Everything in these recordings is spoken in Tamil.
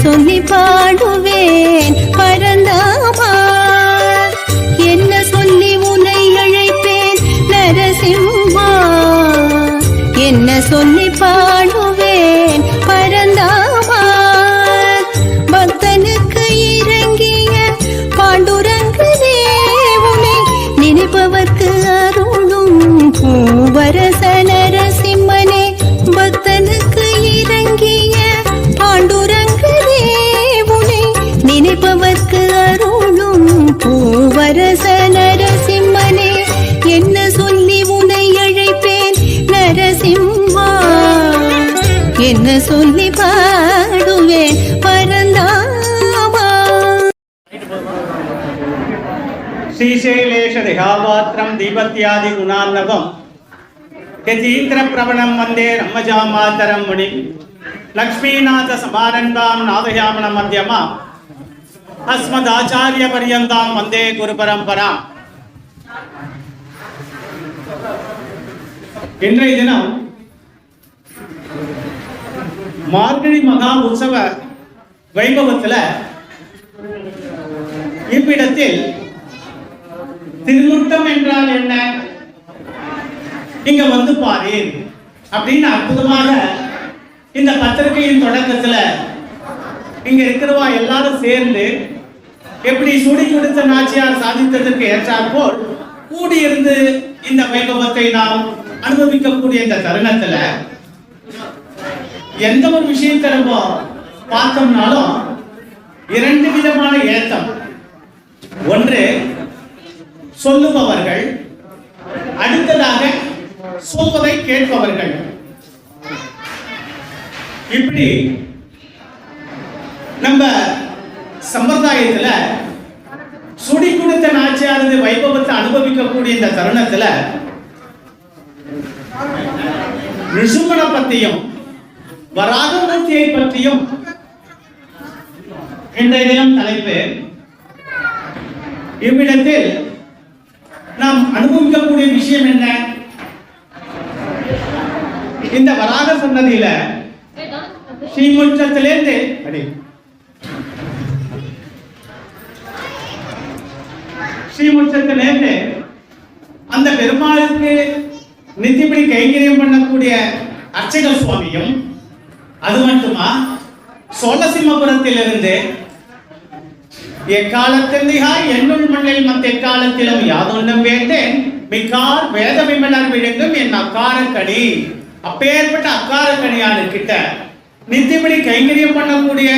சொல்லி பாடுவேன் பரந்தாமா, என்ன சொல்லி உன்னை அழைப்பேன் நரசிம்மா, என்ன சொல்லி பாடுவேன் பரந்தாமா. பக்தனுக்கு இறங்கிய பாண்டுரங்க தேவனை நினைப்பவர்க்கு அருளும் பூவரச நரசிம்மனே, பக்தனுக்கு இறங்கிய பாண்டுரங்க தேவனை நினைப்பவர்க்கு அருளும் பூவரச நரசிம்மனே, என்ன சொல்லி உன்னை அழைப்பேன் நரசிம்மா, என்ன சொல்லி பாடுவேன் பரந்தாமா. ஸ்ரீசைலேஷ திகாபாத்திரம் தீபத்யாதி குணார்ணவம் யதீந்திர பிரபணம் வந்தே ரம்மஜாமாதரம் முனி லக்ஷ்மீநாத சமாரம்பாம் நாதயாமன மத்தியமா அஸ்மதாச்சாரிய பர்யந்தாம் வந்தே குரு பரம்பராம். இன்றைய தினம் மார்கழி மகா உற்சவ வைபவத்தில் இவ்விடத்தில் திருமுட்டம் என்றால் என்ன, இங்க வந்து பாரு அப்படின்னு அற்புதமாக இந்த பத்திரிகையின் தொடக்கத்துல இங்க இருக்கிறவா எல்லாரும் சேர்ந்து எப்படி சுடி கொடுத்த நாச்சியார் சாதித்ததற்கு ஏற்றாற்போல் கூடியிருந்து இந்த வைபவத்தை நாம் அனுபவிக்கக்கூடிய இந்த தருணத்துல எந்த ஒரு விஷயத்தை நம்ம பார்த்தோம்னாலும் இரண்டு விதமான ஏத்தம். ஒன்று சொல்லுபவர்கள், அடுத்ததாக சொல்வதை கேட்பவர்கள். இப்படி நம்ம சம்பிரதாயத்துல சுடி கொடுத்த நாச்சியாரது வைபவத்தை அனுபவிக்கக்கூடிய இந்த தருணத்துல நிசுமனை பற்றியும் வராகமூர்த்தியை பற்றியும் இன்றைய தினம் தலைப்பு. இவ்விடத்தில் நாம் அனுபவிக்கக்கூடிய விஷயம் என்ன, இந்த வராக சன்னதியில ஸ்ரீமுற்றத்திலிருந்து ஸ்ரீமுற்றத்திலிருந்து அந்த பெருமாளுக்கு நித்தியப்படி கைங்கரியம் பண்ணக்கூடிய அர்ச்சக சுவாமியும், அது மட்டுமா சோழசிம்மபுரத்திலிருந்து எக்காலத்தின்திகா என்னுள் மண்ணில் மத்த எக்காலத்திலும் யாதொன்றும் வேண்டேன் மிக்கார் வேத விமலர் விழுங்கும் என் அக்காரக்கணி, அப்பேற்பட்ட அக்காரக்கணியான கிட்ட நித்தியப்படி கைங்கரியம் பண்ணக்கூடிய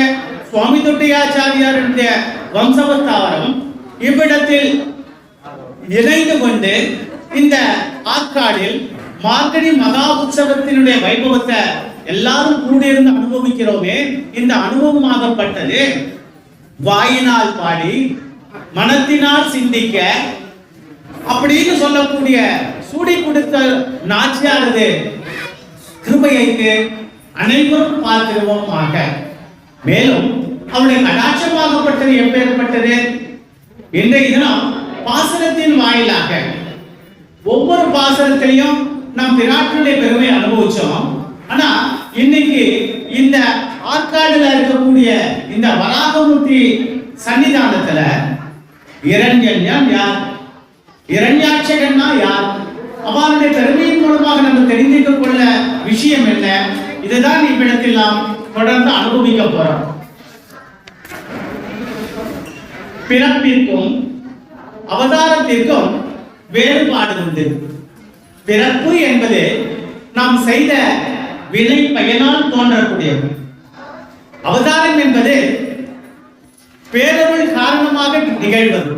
சுவாமி தொட்டியாச்சாரியாருடைய வம்சவத்தாவரம் இவ்விடத்தில் இணைந்து கொண்டு இந்த ஆற்காடில் மார்கழி மகா உற்சவத்தினுடைய வைபவத்தை எல்லாரும் கூடியிருந்து அனுபவிக்கிறோமே. இந்த அனுபவமாகப்பட்டது வாயினால் பாடி மனத்தினால் சிந்திக்க அப்படின்னு சொல்லக்கூடிய சூடி கொடுத்த நாச்சியாரது கிருபைக்கு அனைவரும் பார்க்கிறோமாக. மேலும் அவருடைய கடாட்சமாகப்பட்டது எப்பேற்பட்டது, இன்றைய தினம் பாசனத்தின் வாயிலாக ஒவ்வொரு பாசனத்திலையும் நாம் பிராட்டினுடைய பெருமை அனுபவிச்சோம். ஆனா இன்னைக்கு இந்த ஆற்காடுல இருக்கக்கூடிய இந்த வராகமூர்த்தி சன்னிதானத்துல இரண்யன் யார், இரண்யாட்சகன்னா யார், அவருடைய பெருமையின் மூலமாக நம்ம தெரிந்து கொள்ள விஷயம் என்ன, இதுதான் இவ்விடத்தில் நாம் தொடர்ந்து அனுபவிக்க போறோம். பிறப்பிற்கும் அவதாரத்திற்கும் வேறுபாடு உண்டு. பிறப்பு என்பது நாம் செய்த வினை பயனால் தோன்றக்கூடியது. அவதாரம் என்பது பேரருள் காரணமாக நிகழ்வது.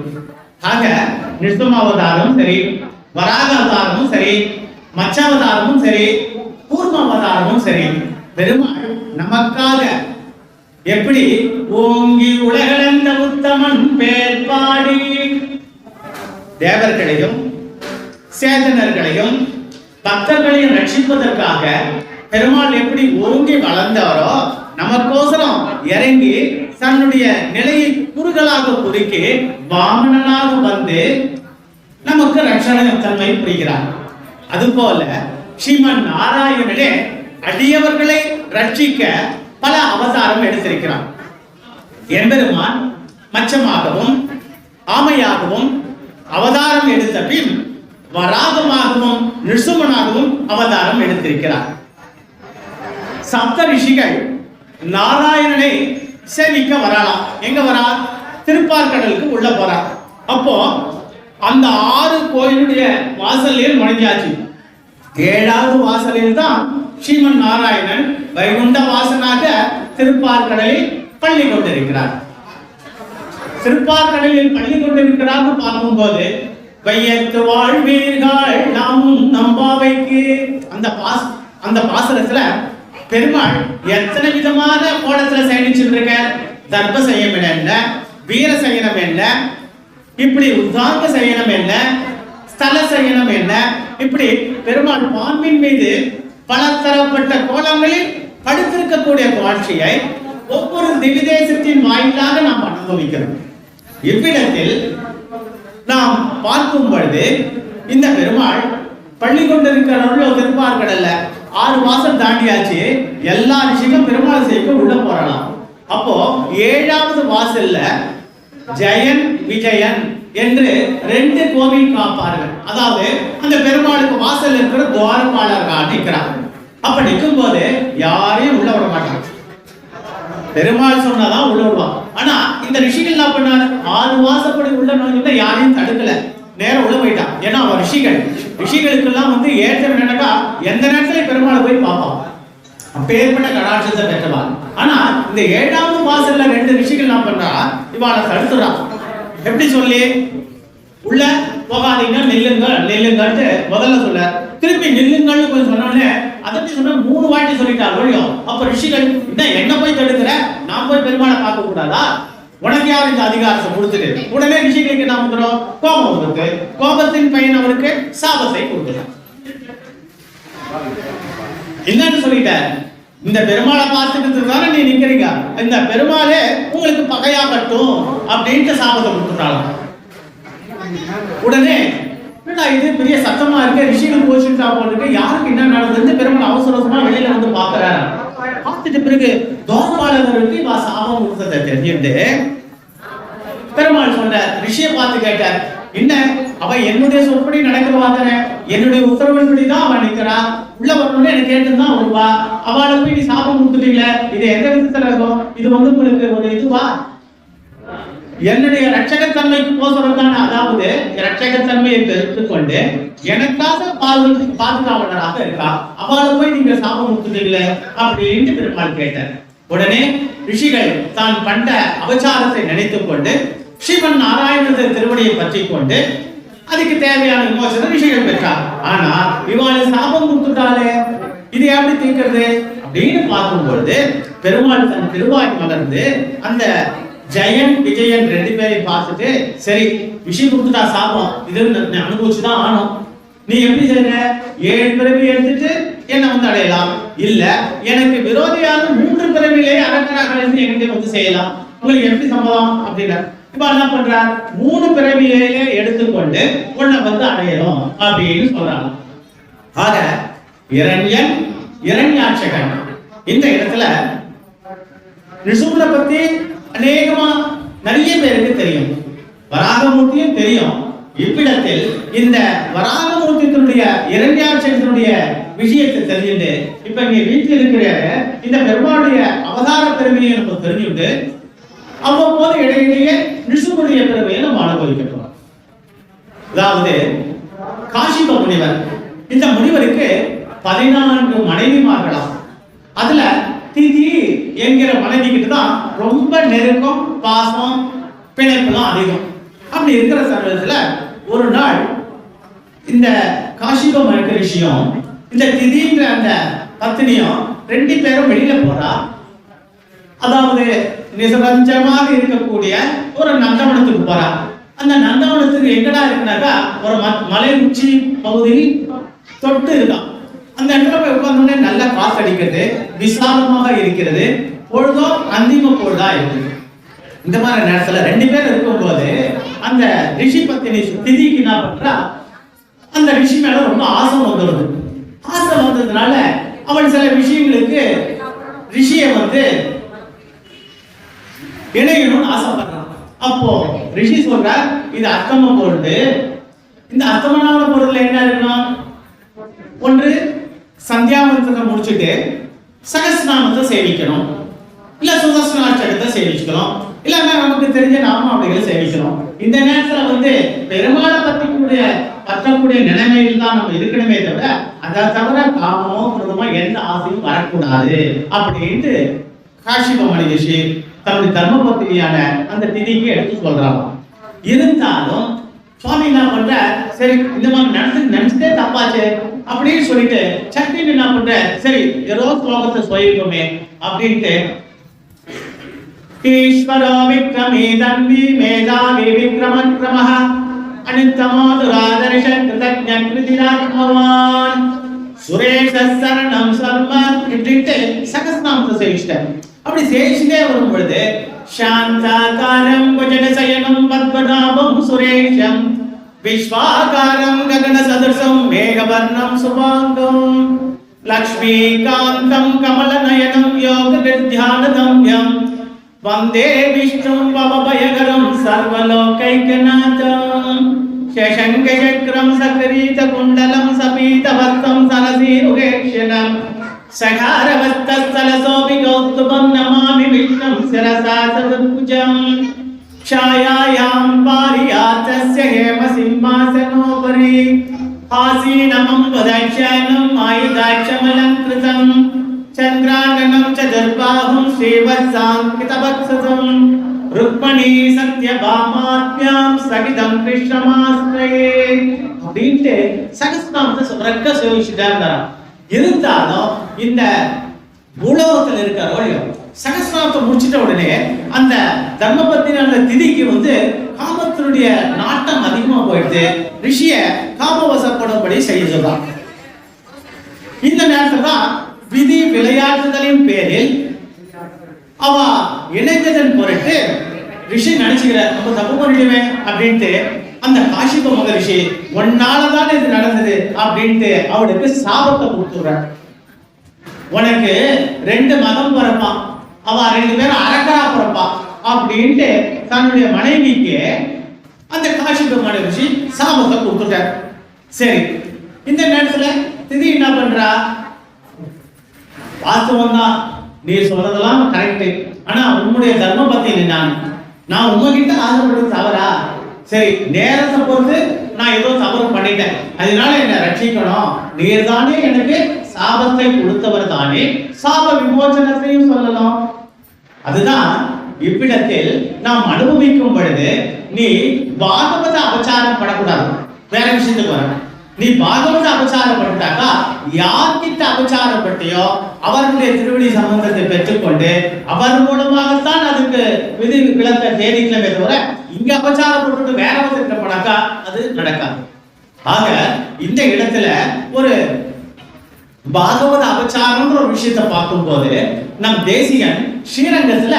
ஆக நிருத்தமாவதாரம் சரி, வராக அவதாரமும் சரி, மச்சாவதாரமும் சரி, கூர்மாவதாரமும் சரி, பெருமாள் நமக்காக எப்படி ஓங்கி உலகளந்த உத்தமன் பேர் பாடி தேவர்களையும் சேதனர்களையும் பக்தர்களையும் ரட்சிப்பதற்காக பெருமாள் எப்படி ஓங்கி வளர்ந்தவரோ நமக்கோசரம் இறங்கி தன்னுடைய நிலையை குறுகலாக குறுக்கி வாமனனாக வந்து நமக்கு ரட்சண தன்மை புரிகிறார். அதுபோல ஸ்ரீமன் நாராயணனே அடியவர்களை ரட்சிக்க பல அவதாரம் எடுத்திருக்கிறார். எம்பெருமான் மச்சமாகவும் ஆமையாகவும் அவதாரம் எடுத்த பின் வராகமாகவும் நிருசுமனாகவும் அவதாரம் எடுத்திருக்கிறார். சப்த ரிஷிகள் நாராயணனை சேவிக்க வரலாம். எங்க வரா? திருப்பார்கடலுக்கு உள்ள போறா. அப்போ அந்த 6 கோயிலுடைய வாசலில் முடிஞ்சாச்சு. 7வது வாசலில் தான் ஸ்ரீமன் நாராயணன் வைகுண்ட வாசனாக திருப்பார்கடலில் பள்ளி கொண்டிருக்கிறார். திருப்பார்கடலில் பள்ளி கொண்டிருக்கிறார் பார்க்கும்போது வையத்து வாழ்வீர்கள் நாமும் நம்பாவைக்கு அந்த பாசனத்துல பெருமாள் எத்தனை விதமான கோலத்துல சயனிச்சுட்டு இருக்க. தர்ப சயனம் என்ன, வீர சயனம் என்ன, இப்படி உத்தாங்க சயனம் என்ன, ஸ்தல சயனம் என்ன, இப்படி பெருமாள் பாம்பின் மீது பல தரப்பட்ட கோலங்களில் படுத்திருக்கக்கூடிய காட்சியை ஒவ்வொரு திவிதேசத்தின் வாயிலாக நாம் அனுபவிக்கிறோம். இவ்விடத்தில் நாம் பார்க்கும் பொழுது இந்த பெருமாள் பள்ளி கொண்டிருக்கிற திருப்பார்கடல்ல 6 வாசல் தாண்டியாச்சு. எல்லா ரிஷிக்கும் பெருமாள் செய்ய உள்ள போறலாம். அப்போ 7வது வாசல்ல ஜெயன் விஜயன் என்று 2 கோவில் காப்பார்கள். அதாவது அந்த பெருமாளுக்கு வாசல் இருக்கிற துவாரபாலர்கள் நிற்கிறாங்க. அப்ப நிற்கும் போது யாரையும் உள்ள விட மாட்டாங்க. பெருமாள் சொன்னாதான் உள்ள விடுவான். ஆனா இந்த ரிஷிகள் என்ன பண்ணாரு? 6 வாசப்படி உள்ள நோய்ல யாரையும் தடுக்கல, நேரம் உள்ள போயிட்டான். ஏன்னா அவன் ரிஷிகளுக்கு எல்லாம் ஏற்றம் என்னக்கா எந்த நேரத்துல பெருமாளை போய் பார்ப்பான். அப்பேற்பட்ட கடாட்சத்தை பெற்றவான். ஆனா இந்த 7வது வாசல்ல 2 ரிஷிகள் என்ன பண்றா? இவாளை தடுத்துறான். எப்படி சொல்லி உள்ள போகாதீங்க, நெல்லுங்கள்ட்டு முதல்ல சொல்ல, திருப்பி நெல்லுங்கள்னு கொஞ்சம் சொன்னோடனே அதற்கு சொன்ன 3 வாட்டி சொல்லிட்டார் ஒழியும். அப்ப ரிஷிகள் என்ன போய் தடுக்கிற, நான் போய் பெருமாளை பார்க்க கூடாதா, உனக்கு யார் இந்த அதிகாரத்தை கொடுத்துட்டு? உடனே ரிஷிகளுக்கு என்ன வந்துடும்? கோபம் வந்துட்டு, கோபத்தின் பையன் அவருக்கு சாபத்தை கொடுத்துட்டார். என்னன்னு சொல்லிட்ட, இந்த பெருமாளை பார்த்துட்டு தானே நீ நிக்கிறீங்க, இந்த பெருமாளே உங்களுக்கு பகையாகட்டும் அப்படின்ட்டு சாபத்தை கொடுத்துட்டாங்க. உடனே இது பெரிய சத்தமா இருக்கு, ரிஷிகள் போச்சுட்டா போட்டு யாருக்கு என்ன நடந்தது? பெருமாள் அவசரமா வெளியில வந்து பாக்குறாரு. பார்த்துட்டு பிறகு துவாரபாலகருக்கு சாபம் கொடுத்ததை தெரிஞ்சுட்டு பெருமாள் சொன்ன ரிஷியை பார்த்து கேட்டார், என்ன அவன் என்னுடைய சொற்படி நடக்கிறவாதானே, என்னுடைய உத்தரவின்படிதான் அவன் நிற்கிறா, உள்ள வரணும்னு எனக்கு கேட்டுதான் வருவா, அவளை போய் நீ சாபம் கொடுத்துட்டீங்களே, இது எந்த விதத்துல இருக்கும்? இது உங்களுக்கு ஒரு இதுவா? என்னுடைய ரட்சகத்தன்மைக்கு போகிறதான, அதாவது ரட்சகத்தன்மையை பெற்றுக்கொண்டு எனக்காக பாதுகாவலராக இருக்கா, அவளை போய் நீங்க சாபம் கொடுத்துட்டீங்களே அப்படின்னு பெருமாள் கேட்டார். உடனே ரிஷிகள் தான் பண்ண அபச்சாரத்தை நினைத்துக் கொண்டு ஸ்ரீமன் நாராயண திருவடியை பற்றி கொண்டு அதுக்கு தேவையான விமோசனம் ரிஷிகள் பெற்றார். ஆனா இவாளை சாபம் கொடுத்துட்டாலே இது எப்படி தீர்க்கிறது அப்படின்னு பார்க்கும் பொழுது பெருமாள் தன் திருவாய் மலர்ந்து அந்த ஜெயன் விஜயன் 2 பேரையும் பார்த்துட்டு, சரி விஷயம் கொடுத்துட்டா சாபம், இது அனுபவிச்சுதான் ஆனும், நீ எப்படி செய்யற? 7 பிறவி எடுத்துட்டு என்ன அடையலாம், இல்ல எனக்கு விரோதியான 3 பிறவிலே அரக்கராக என்கிட்ட செய்யலாம், உங்களுக்கு எப்படி சம்பவம் அப்படின்னா இப்ப என்ன பண்றார்? 3 பிறவியிலே எடுத்துக்கொண்டு உன்னை அடையணும் அப்படின்னு சொல்றாங்க. ஆக இரண்யாட்சகன் இந்த இடத்துல நிருசுமனை பத்தி அநேகமா நிறைய பேருக்கு தெரியும், வராகமூர்த்தியும் தெரியும். இவ்விடத்தில் இந்த வராகமூர்த்தியினுடைய இரண்யாட்சகனுடைய விஷயத்தை தெரிஞ்சுட்டு இப்ப இங்க வீட்டில் இருக்கிற இந்த பெருமாளுடைய அவதார பெருமையை நம்ம தெரிஞ்சுட்டு அவ்வப்போது இடையிலேயே நிருசுமனுடைய பெருமையை நம்ம அனுபவிக்கிறோம். அதாவது காசிப முனிவர், இந்த முனிவருக்கு 14 மனைவிமார்களாம். அதுல திதி என்கிற மனைவி கிட்ட தான் ரொம்ப நெருக்கம், பாசம், பிணைப்புலாம் அதிகம். அப்படி இருக்கிற சமயத்துல ஒரு நாள் இந்த காசிப ரிஷியும் இந்த திதின்ற அந்த பத்தினியும் 2 பேரும் வெளியில போறா. அதாவது நிசபஞ்சமாக இருக்கக்கூடிய ஒரு நந்தவனத்துக்கு போறா. அந்த நந்தவனத்துக்கு எங்கடா இருக்குனாக்கா ஒரு மலை உச்சி பகுதியில் தொட்டு இருக்கான். அந்த இடத்துல போய் உட்கார்ந்தோடனே நல்ல காசு அடிக்கிறது, விசாலமாக இருக்கிறது, பொழுதும் அந்திம பொழுதா இருக்குது. இந்த மாதிரி நேரத்துல 2 பேர் இருக்கும்போது அந்த ரிஷி பத்தினி திதிக்கு என்ன பண்றா, அந்த ரிஷி மேல ரொம்ப ஆசை வந்துடுது. ஆசை வந்ததுனால அவன் சில விஷயங்களுக்கு ரிஷியை இணையணும்னு ஆசைப்படுறான். அப்போ ரிஷி சொல்ற இது அஸ்தம பொருள். இந்த அஸ்தமனான பொருள்ல என்ன இருக்கணும்? ஒன்று சந்தியாவந்தத்தை முடிச்சுட்டு சகஸ்நாமத்தை சேவிக்கணும், இல்ல சுதர்சனாட்சரத்தை சேவிக்கணும், இல்லன்னா நமக்கு தெரிஞ்ச நாமாவளிகளை சேவிக்கணும். இந்த நேரத்துல பெருமாளை பற்றக்கூடிய நிலைமையில் தான் நம்ம இருக்கணுமே தவிர அதை தவிர காமமோ குருதமோ எந்த ஆசையும் வரக்கூடாது அப்படின்ட்டு காஷிப மனிதர்ஷி தன்னுடைய தர்மபத்தினியான அந்த திதிக்கு எடுத்து சொல்றாங்க. இருந்தாலும் சுவாமி என்ன பண்ற, சரி இந்த மாதிரி நினைச்சதே தப்பாச்சு அப்படின்னு சொல்லிட்டு சக்தின்னு என்ன பண்ற, சரி ஏதோ ஸ்லோகத்தை சொல்லிருக்கோமே அப்படின்ட்டு ஈஸ்வரோ விக்ரமே தன்வி மேதாவி விக்ரமக்ரமஹ அனித்தமோ துராதர்ஷன் கிருதஜ்ஞ கிருதிராத்மவான் சுரேஷ சரணம் சர்ம இப்படின்ட்டு சகஸ்நாமத்தை சேவிச்சிட்டார். அப்படி சேவிச்சுட்டே வரும் பொழுது சாந்தாகாரம் புஜகசயனம் பத்மநாபம் சுரேஷம் விஸ்வாகாரம் ககன சதுர்சம் மேகவர்ணம் சுபாங்கம் லக்ஷ்மீகாந்தம் கமலநயனம் யோக நிர்த்தியானதம்யம் வந்தே விஷ்ணும் பவபயகரம் சர்வலோகைகநாதம் சசங்க சக்ரம் சகரீத குண்டலம் சபீதவர்த்தம் சரசீருகேக்ஷணம் சகாரவஸ்தலசோபி கௌதுபம் நமாமி விஷ்ணும் சிரசா சதுர்புஜம் ಛಾಯಾಯಾಂ ಪಾರಿಯಾತಸ್ಯ ಹೇಮ ಸಿಂಹಾಸನೋಪರಿ ಆಸೀನಮಂ ವದಕ್ಷಾನಂ ಆಯುಧಾಕ್ಷಮಲಂಕೃತಂ ಚಂದ್ರಾನನಂ ಚತುರ್ಬಾಹುಂ ಶ್ರೀವತ್ಸಾಂಕಿತವತ್ಸಸಂ ருக்மணி சத்யபாமாத்மியாம் சகிதம் கிருஷ்ணமாஸ்ரயே அப்படின்ட்டு சகஸ்நாமத்தை ரெக்க சேவிச்சுட்டாங்க. இருந்தாலும் இந்த பூலோகத்தில் இருக்கிற சகஸ்நாமத்தை முடிச்சிட்ட உடனே அந்த தர்மபத்தின அந்த திதிக்கு காமத்தினுடைய நாட்டம் அதிகமா போயிடுது. ரிஷிய காமவசப்படும்படி செய்ய சொல்றான். இந்த நேரத்துல தான் விதி விளையாட்டுகளின் பேரில் அவ இணைந்ததன் பொருட்டு ரிஷி நினைச்சுக்கிற நம்ம தப்பு பண்ணிடுமே அப்படின்ட்டு அந்த காஷிப மகரிஷி ஒன்னாலதான் இது நடந்தது அப்படின்ட்டு அவளுக்கு சாபத்தை கொடுத்துடுற. உனக்கு 2 மகன் பிறப்பான், அவ 2 பேரும் அரக்கரா பிறப்பா அப்படின்ட்டு தன்னுடைய மனைவிக்கு அந்த காஷிப மகரிஷி சாபத்தை கொடுத்துட்டார். சரி, இந்த நேரத்துல திதி என்ன பண்றா, வாஸ்தவம் தான் நீ சொல்றதெல்லாம் கரெக்ட், ஆனா உன்னுடைய தர்ம பத்தினி நான் உங்ககிட்ட ஆசைப்படுறது தவறா? சரி, நேரத்தை பொறுத்து நான் ஏதோ தவறு பண்ணிட்டேன், அதனால என்ன ரட்சிக்கணும், நீர் தானே எனக்கு சாபத்தை கொடுத்தவர் தானே, சாப விமோசனத்தையும் சொல்லலாம். அதுதான் இவ்விடத்தில் நாம் அனுபவிக்கும் பொழுது நீ பாகவத அபச்சாரம் படக்கூடாது. வேற விஷயத்துக்கு வர, நீ பாகவத அபச்சாரம் பண்ணிட்டாக்கா யார்கிட்ட அபச்சாரம் பட்டியோ அவர்களுடைய திருவடி சம்பந்தத்தை பெற்றுக்கொண்டு அவர் மூலமாகத்தான் அதுக்கு விதி விளக்க தேடிக்கலமே தவிர இங்க அபச்சாரப்பட்டு வேற ஒருத்தர் போனாக்கா அது நடக்காது. ஆக இந்த இடத்துல ஒரு பாகவத அபச்சாரம்ன்ற ஒரு விஷயத்தை பார்க்கும்போது நம் தேசிகன் ஸ்ரீரங்கத்துல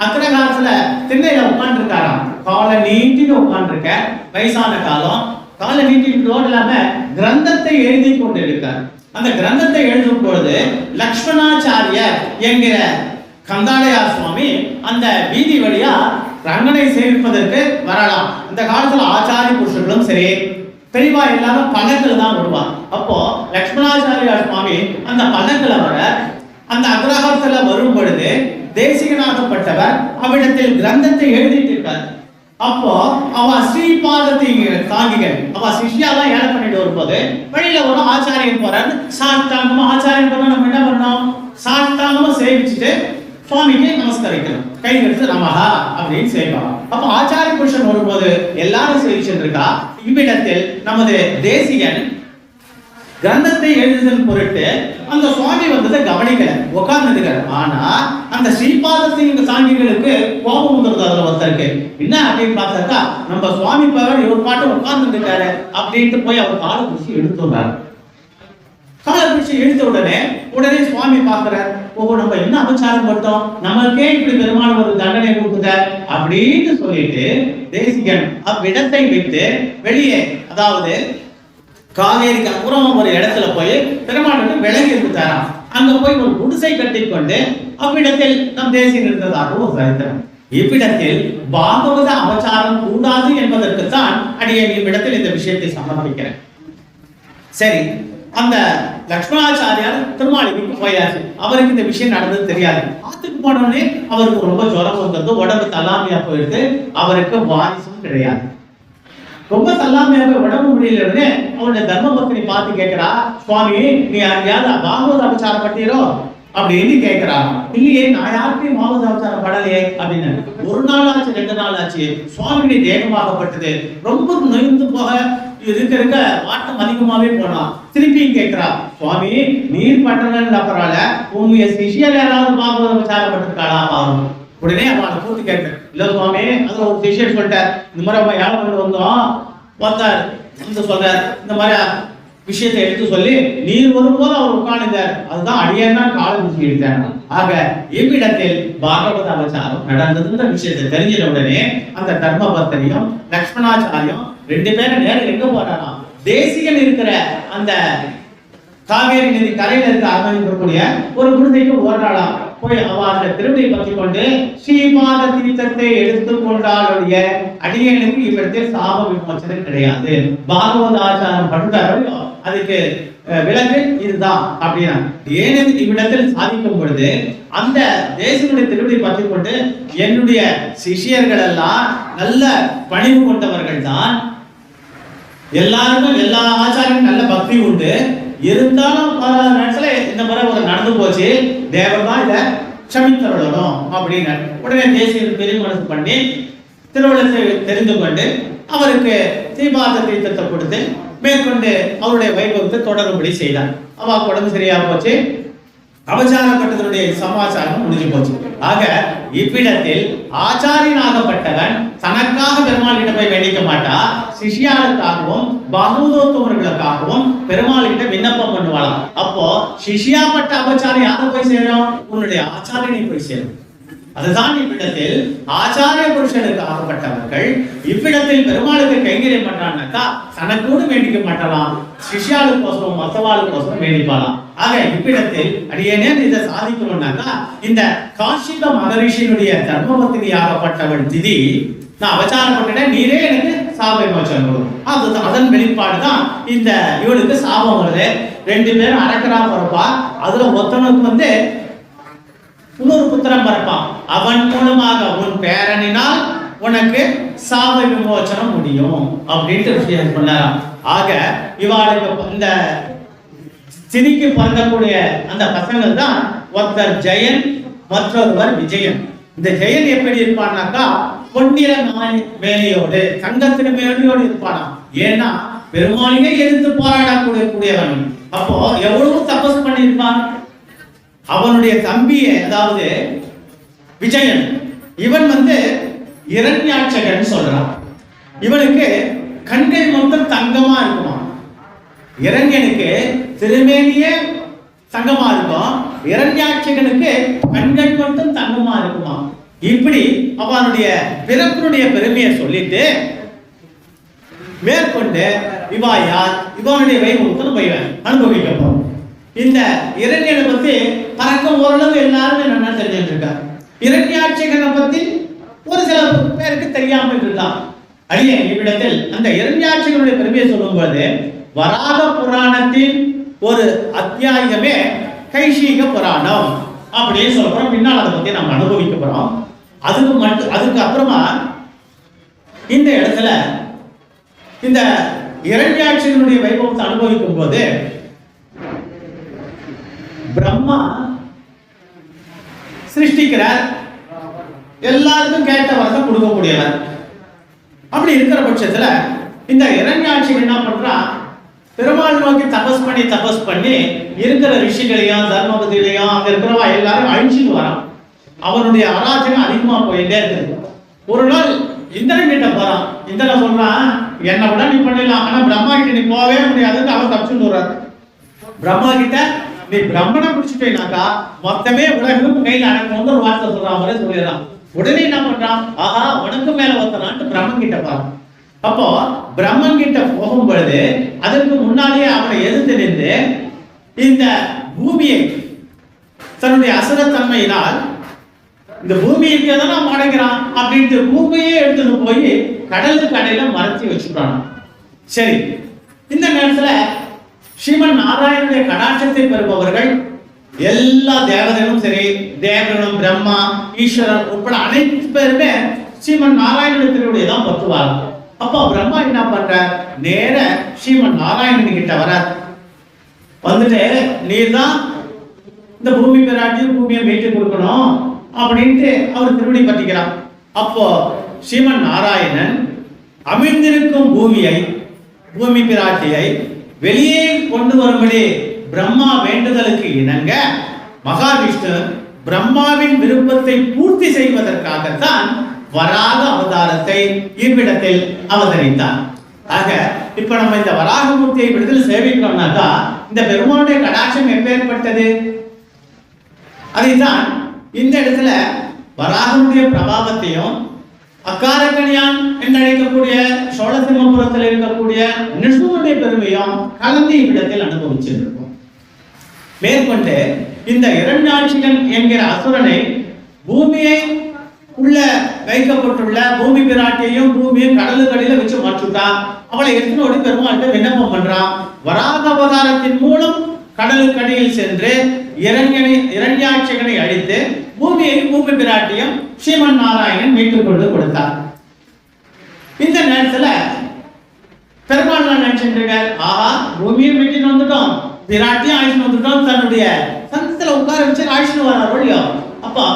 அக்ரகாலத்துல திண்ணையில உட்கார்ந்துருக்காராம். காலை நீட்டின்னு உட்கார்ந்துருக்க, வயசான காலம், காலை நீட்டின் ரோடு இல்லாம கிரந்தத்தை எழுதி கொண்டு இருக்கார். அந்த கிரந்தத்தை எழுதும் பொழுது லக்ஷ்மணாச்சாரியர் என்கிற கந்தாலயார் சுவாமி அந்த வீதி வழியா ரங்கனை சேவிப்பதற்கு வரலாம். இந்த காலத்துல ஆச்சாரிய புருஷர்களும் சரி பெரியவா எல்லாரும் பல்லக்கில் தான் வருவா. அப்போ லக்ஷ்மணாச்சாரியார் சுவாமி அந்த பல்லக்கில் வர அந்த அக்ரஹாரத்துல வரும் பொழுது தேசிகனாகப்பட்டவர் அவ்விடத்தில் கிரந்தத்தை எழுதிட்டு இருக்கார். அப்போ அவ ஸ்ரீபாதத்தை தாங்கிகள் அவ சிஷ்யாலாம் ஏழை பண்ணிட்டு வரும்போது வழியில வரும் ஆச்சாரியன் போறாரு. சாஷ்டாங்கமா ஆச்சாரியன் போனா நம்ம என்ன பண்ணோம், சாஷ்டாங்கமா சேவிச்சுட்டு சுவாமிக்கு நமஸ்கரிக்கணும், கை எடுத்து நமஹா அப்படின்னு செய்வாங்க. அப்ப ஆச்சாரிய புருஷன் வரும்போது எல்லாரும் சேவிச்சுட்டு இருக்கா. இவ்விடத்தில் நமது தேசிகன் கிரந்தத்தை எழுதுதல் பொருட்டு அந்த சுவாமி வந்ததை கவனிக்கல, உட்கார்ந்துருக்காரு. ஆனா அந்த ஸ்ரீபாதத்தின் சாங்கிகளுக்கு கோபம் வந்துருது. அதுல ஒருத்தருக்கு என்ன அப்படின்னு பார்த்தாக்கா நம்ம சுவாமி பவர் இவர் பாட்டு உட்கார்ந்து இருக்காரு அப்படின்ட்டு போய் அவர் காலை பிடிச்சி எடுத்துறாரு. காலை பிடிச்சி எடுத்த உடனே சுவாமி பார்க்கிறார், ஓஹோ நம்ம என்ன அபச்சாரம் பட்டோம், நம்மளுக்கே இப்படி பெருமாள் ஒரு தண்டனை கொடுக்குத அப்படின்னு சொல்லிட்டு தேசிகன் அவ்விடத்தை விட்டு வெளியே, அதாவது காவேரிக்கு அப்புறம் ஒரு இடத்துல போய் பெருமாளுக்கு விலகி இருந்துட்டாராம். அங்க போய் ஒரு குடிசை கட்டி கொண்டு அவ்விடத்தில் நம் தேசியம் இருந்ததாக ஒரு சரித்திரம். இவ்விடத்தில் பாகவத அபச்சாரம் கூடாது என்பதற்குத்தான் அடியேன் இவ்விடத்தில் இந்த விஷயத்தை சமர்ப்பிக்கிறேன். சரி, அந்த லக்ஷ்மணாச்சாரியார் திருமாளிகைக்கு போயாச்சு. அவருக்கு இந்த விஷயம் நடந்தது தெரியாது. ஆத்துக்கு போனோடனே அவருக்கு ரொம்ப ஜுரம் வந்தது, உடம்பு தள்ளாமையா போயிடுது, அவருக்கு வாரிசும் கிடையாது. ரொம்ப தள்ளாமையாக உடம்பு முடியலன்னு அவருடைய தர்மபத்தினி பார்த்து கேட்கிறா, சுவாமி நீ யாராவது பாகவத அபச்சாரம் பட்டீரோ அப்படின்னு கேட்கிறா. இல்லையே, நான் யாருக்கும் பாகவத அபச்சாரம் படலையே அப்படின்னு. ஒரு நாள் ஆச்சு, 2 நாள் ஆச்சு, சுவாமி தேகமாகப்பட்டது, ரொம்ப நொய்ந்து போக இருக்க வாட்டம் அதிகமாவே போனா. திருப்பியும் கேட்கிறா, சுவாமி நீர் பட்டணம் பரவாயில்ல, உங்க சிஷியர் யாராவது பாகவத அபச்சாரம் பட்டிருக்காளா பாவம். உடனே அவனை கூட்டி கேட்கிறேன், இல்ல சுவாமி அதுல ஒரு சிஷியர் சொல்லிட்டார், இந்த மாதிரி அவன் யாரை கொண்டு வந்தோம் பார்த்தார் வந்து சொல்றார், இந்த மாதிரி விஷயத்தை எடுத்து சொல்லி நீர் வரும்போது அவர் உட்கார்ந்தார், அதுதான் அடியேன் கால விஷயம் எடுத்தார். ஆக இவ்விடத்தில் பாகவத அபச்சாரம் நடந்ததுன்ற விஷயத்தை தெரிஞ்சிட உடனே அந்த தர்மபத்திரியும் லக்ஷ்மணாச்சாரியம் 2 பேரும் நேரம் எங்க போறாராம், தேசிகன் இருக்கிற அந்த காவேரி நதி கரையில இருக்க அமைந்திருக்கக்கூடிய ஒரு குருதைக்கு ஓடுறாளாம். போய் அவருடைய திருவிழை பற்றி கொண்டு ஸ்ரீபாத தீர்த்தத்தை எடுத்துக் கொண்டாலுடைய அடியனுக்கு இவ்விடத்தில் சாப விமோசனம் கிடையாது, பாகவத ஆச்சாரம் பண்றாரோ அதுக்கு விலக்கு இதுதான் அப்படின்னா. ஏனென்று இவ்விடத்தில் சாதிக்கும் பொழுது அந்த தேசனுடைய திருவிழை பற்றி கொண்டு என்னுடைய சிஷியர்கள் எல்லாம் நல்ல பணிவு கொண்டவர்கள் தான், எல்லாருக்கும் எல்லா ஆச்சாரம் நல்ல பக்தி உண்டு, இருந்தாலும் இந்த முறை ஒரு நடந்து போச்சு, தேவர் தான் இதை க்ஷமித்தருளணும் அப்படின்னு உடனே தேசிய பெரிய மனசு பண்ணி திருவிழத்தை தெரிந்து கொண்டு அவருக்கு தீபாத தீர்த்தத்தை கொடுத்து மேற்கொண்டு அவருடைய வைபவத்தை தொடரும்படி செய்தார். அவாக்கு உடம்பு சரியா போச்சு, அபச்சாரப்பட்டதனுடைய சமாச்சாரம் முடிஞ்சு போச்சு. ஆக இவ்விடத்தில் ஆச்சாரியனாகப்பட்டவன் தனக்காக பெருமாளிடம் போய் வேண்டிக்க மாட்டா, சிஷியாளுக்காகவும் பாகவதோத்தமர்களுக்காகவும் பெருமாளிட்ட விண்ணப்பம் பண்ணுவாளாம். அப்போ சிஷியாப்பட்ட அபச்சாரம் யாரை போய் சேரும், உன்னுடைய ஆச்சாரியனை போய் சேரும். அதுதான் இவ்விடத்தில் ஆச்சாரிய புருஷனுக்கு ஆகப்பட்டவர்கள் இவ்விடத்தில் பெருமாளுக்கு கைங்கரியம் பண்றான்னாக்கா தனக்கூட வேண்டிக்க மாட்டலாம், சிஷ்யாளுக்கோசரம் மத்தவாளுக்கோசரம் வேண்டிப்பாலாம். ஆக இவ்விடத்தில் அடியேனே இதை சாதிக்கணும்னாக்கா இந்த காஷிக மகரிஷியினுடைய தர்மபத்தினி ஆகப்பட்டவள் திதி நான் அபச்சாரப்பட்டேன், நீரே எனக்கு சாப விமோசனம் கொடுக்கும். அதன் வெளிப்பாடுதான் இந்த இவளுக்கு சாபம் வருது. 2 பேரும் அரக்கரா பிறப்பா, அதுல ஒருத்தனுக்கு இன்னொரு புத்திரம் பிறப்பான், அவன் மூலமாக உன் பேரனினால் உனக்கு சாப விமோசனம் முடியும் அப்படின்ட்டு விஷயம் சொன்னாராம். ஆக இவாளுக்கு இந்த சினிக்கு பிறந்தக்கூடிய அந்த பசங்கள் தான் ஒருத்தர் ஜெயன், மற்றொருவர் விஜயன். இந்த ஜெயன் எப்படி இருப்பான்னாக்கா பொன்னிற மேலையோடு தங்கத்தின மேலையோடு இருப்பானா. ஏன்னா பெருமாளையே எதிர்த்து போராடக்கூடியவன். அப்போ எவ்வளவு தபஸ் பண்ணியிருப்பான். அவனுடைய தம்பியை, அதாவது விஜயன், இவன் இரண்யாட்சகன் சொல்றான். இவனுக்கு கண்கள் மொத்தம் தங்கமா இருக்குமா. இரண்யனுக்கு திருமேனியே தங்கமா இருக்கும், இரண்யாட்சகனுக்கு கண்கள் மட்டும் தங்கமா இருக்குமா. இப்படி அவனுடைய பிறப்பினுடைய பெருமையை சொல்லிட்டு மேற்கொண்டு இவா யார், இவனுடைய வைபவத்தை போய் அனுபவிக்கப்போம். இந்த இரண்யனை பத்தி பறக்க ஓரளவு எல்லாருமே நல்லா தெரிஞ்சுட்டு இருக்காங்க. இரண்யாட்சகனை பத்தி ஒரு சில பேருக்கு தெரியாமல் இருக்கலாம். அடியே இவ்விடத்தில் அந்த இரண்யாட்சகனுடைய பெருமையை சொல்லும் போது வராக புராணத்தின் ஒரு அத்தியாயமே கைஷீக புராணம் அப்படின்னு சொல்றோம். பின்னால் அதை பத்தி நம்ம அனுபவிக்க போறோம். அதுக்கு அப்புறமா இந்த இடத்துல இந்த இரண்யாட்சகனுடைய வைபவத்தை அனுபவிக்கும் போது பிரம்மா சிருஷ்டிக்கிறார், எல்லாருக்கும் கேட்ட வரத்தை கொடுக்கக்கூடியவர். அப்படி இருக்கிற பட்சத்துல இந்த இரண்யாட்சகன் என்ன பண்றான், பெருமாள் நோக்கி தபஸ் பண்ணி இருக்கிற ரிஷிகளையும் தர்மபதிகளையும் அங்க இருக்கிறவா எல்லாரும் அழிச்சுட்டு வரான். அவனுடைய ஆராதனை அதிகமா போயிட்டே இருக்குது. ஒரு நாள் இந்திரன் கிட்ட போறான். இந்திரன் சொல்றான், என்ன விட நீ பண்ணிடலாம், ஆனா பிரம்மா கிட்ட நீ போகவே முடியாதுன்னு அவன் தப்பிச்சுட்டு வர்றாரு. பிரம்மா கிட்ட நீ பிரம்மனை பிடிச்சிட்டேனாக்கா மொத்தமே உலகம் கையில் அடக்கணும்னு ஒரு வார்த்தை சொல்றான், அவரே சொல்லிடுறான். உடனே என்ன பண்றான், ஆஹா உனக்கு மேல ஒருத்தனான்ட்டு பிரம்மன் கிட்ட போறான். அப்போ பிரம்மன் கிட்ட போகும் பொழுது அதற்கு முன்னாடியே அவனை எதிர்த்து நின்று இந்த பூமியை தன்னுடைய அசுரத்தன்மையினால் இந்த பூமி இருக்கதான் அவன் அடைக்கிறான் அப்படின்ட்டு பூமியே எடுத்துட்டு போய் கடலுக்கு அடையில மறைச்சி வச்சுக்கிறான். சரி, இந்த நேரத்துல ஸ்ரீமன் நாராயணனுடைய கடாட்சத்தை பெறுபவர்கள் எல்லா தேவதைகளும் சரி, தேவர்களும் பிரம்மா ஈஸ்வரன் உட்பட அனைத்து பேருமே ஸ்ரீமன் நாராயணனுடைய திருவடியை தான் பற்றுவார். அப்போ பிரம்மா என்ன பண்ற, நேர ஸ்ரீமன் நாராயணன் கிட்ட வர வந்துட்டு, நீர் தான் இந்த பூமி பிராட்டி பூமியை மீட்டு கொடுக்கணும் அப்படின்ட்டு அவர் திருவடி பற்றிக்கிறார். அப்போ ஸ்ரீமன் நாராயணன் அமிழ்ந்திருக்கும் பூமி பிராட்டியை வெளியே கொண்டு வரும்படி பிரம்மா வேண்டுதலுக்கு இணங்க மகாவிஷ்ணு பிரம்மாவின் விருப்பத்தை பூர்த்தி செய்வதற்காகத்தான் வராக அவதாரத்தை இவ்விடத்தில் அவதரித்தார். ஆக இப்ப நம்ம இந்த வராகமூர்த்தியை விடுதலை சேவிக்கிறோம்னாக்கா இந்த பெருமானுடைய கடாட்சம் எப்பேற்பட்டது, அதைத்தான் இந்த இடத்துல வராகனுடைய பிரபாவத்தையும் அக்காரக்கணியான் என்று அழைக்கக்கூடிய சோழசிம்மபுரத்தில் இருக்கக்கூடிய நிஷ்ணுடைய பெருமையும் கலந்து இவ்விடத்தில் அனுபவிச்சிருக்கும். மேற்கொண்டு இந்த இரண்டாட்சிகன் என்கிற அசுரனை பூமியை உள்ள வைக்கப்பட்டுள்ள பூமி பிராட்டியையும் பூமியும் கடலுக்கடியில வச்சு மாற்றுட்டான். அவளை எடுத்துனோடு பெருமாள்கிட்ட விண்ணப்பம் பண்றான். வராக அவதாரத்தின் மூலம் கடலுக்கடியில் சென்று இரண்யாட்சிகனை அழித்து பூமியை பூமி பிராட்டியும் ஸ்ரீமன் நாராயணன் மீட்டுக் கொண்டு கொடுத்தார். இந்த நேரத்துல பெருமாள் நினைச்சிருக்க, ஆஹா பூமியை மீட்டின்னு வந்துட்டோம், பிராட்டியும் ஆயுஷ்னு வந்துட்டோம், தன்னுடைய சந்தத்துல உட்கார வச்சு ஆயுஷ்னு வரார் ஒழியோ. அப்பா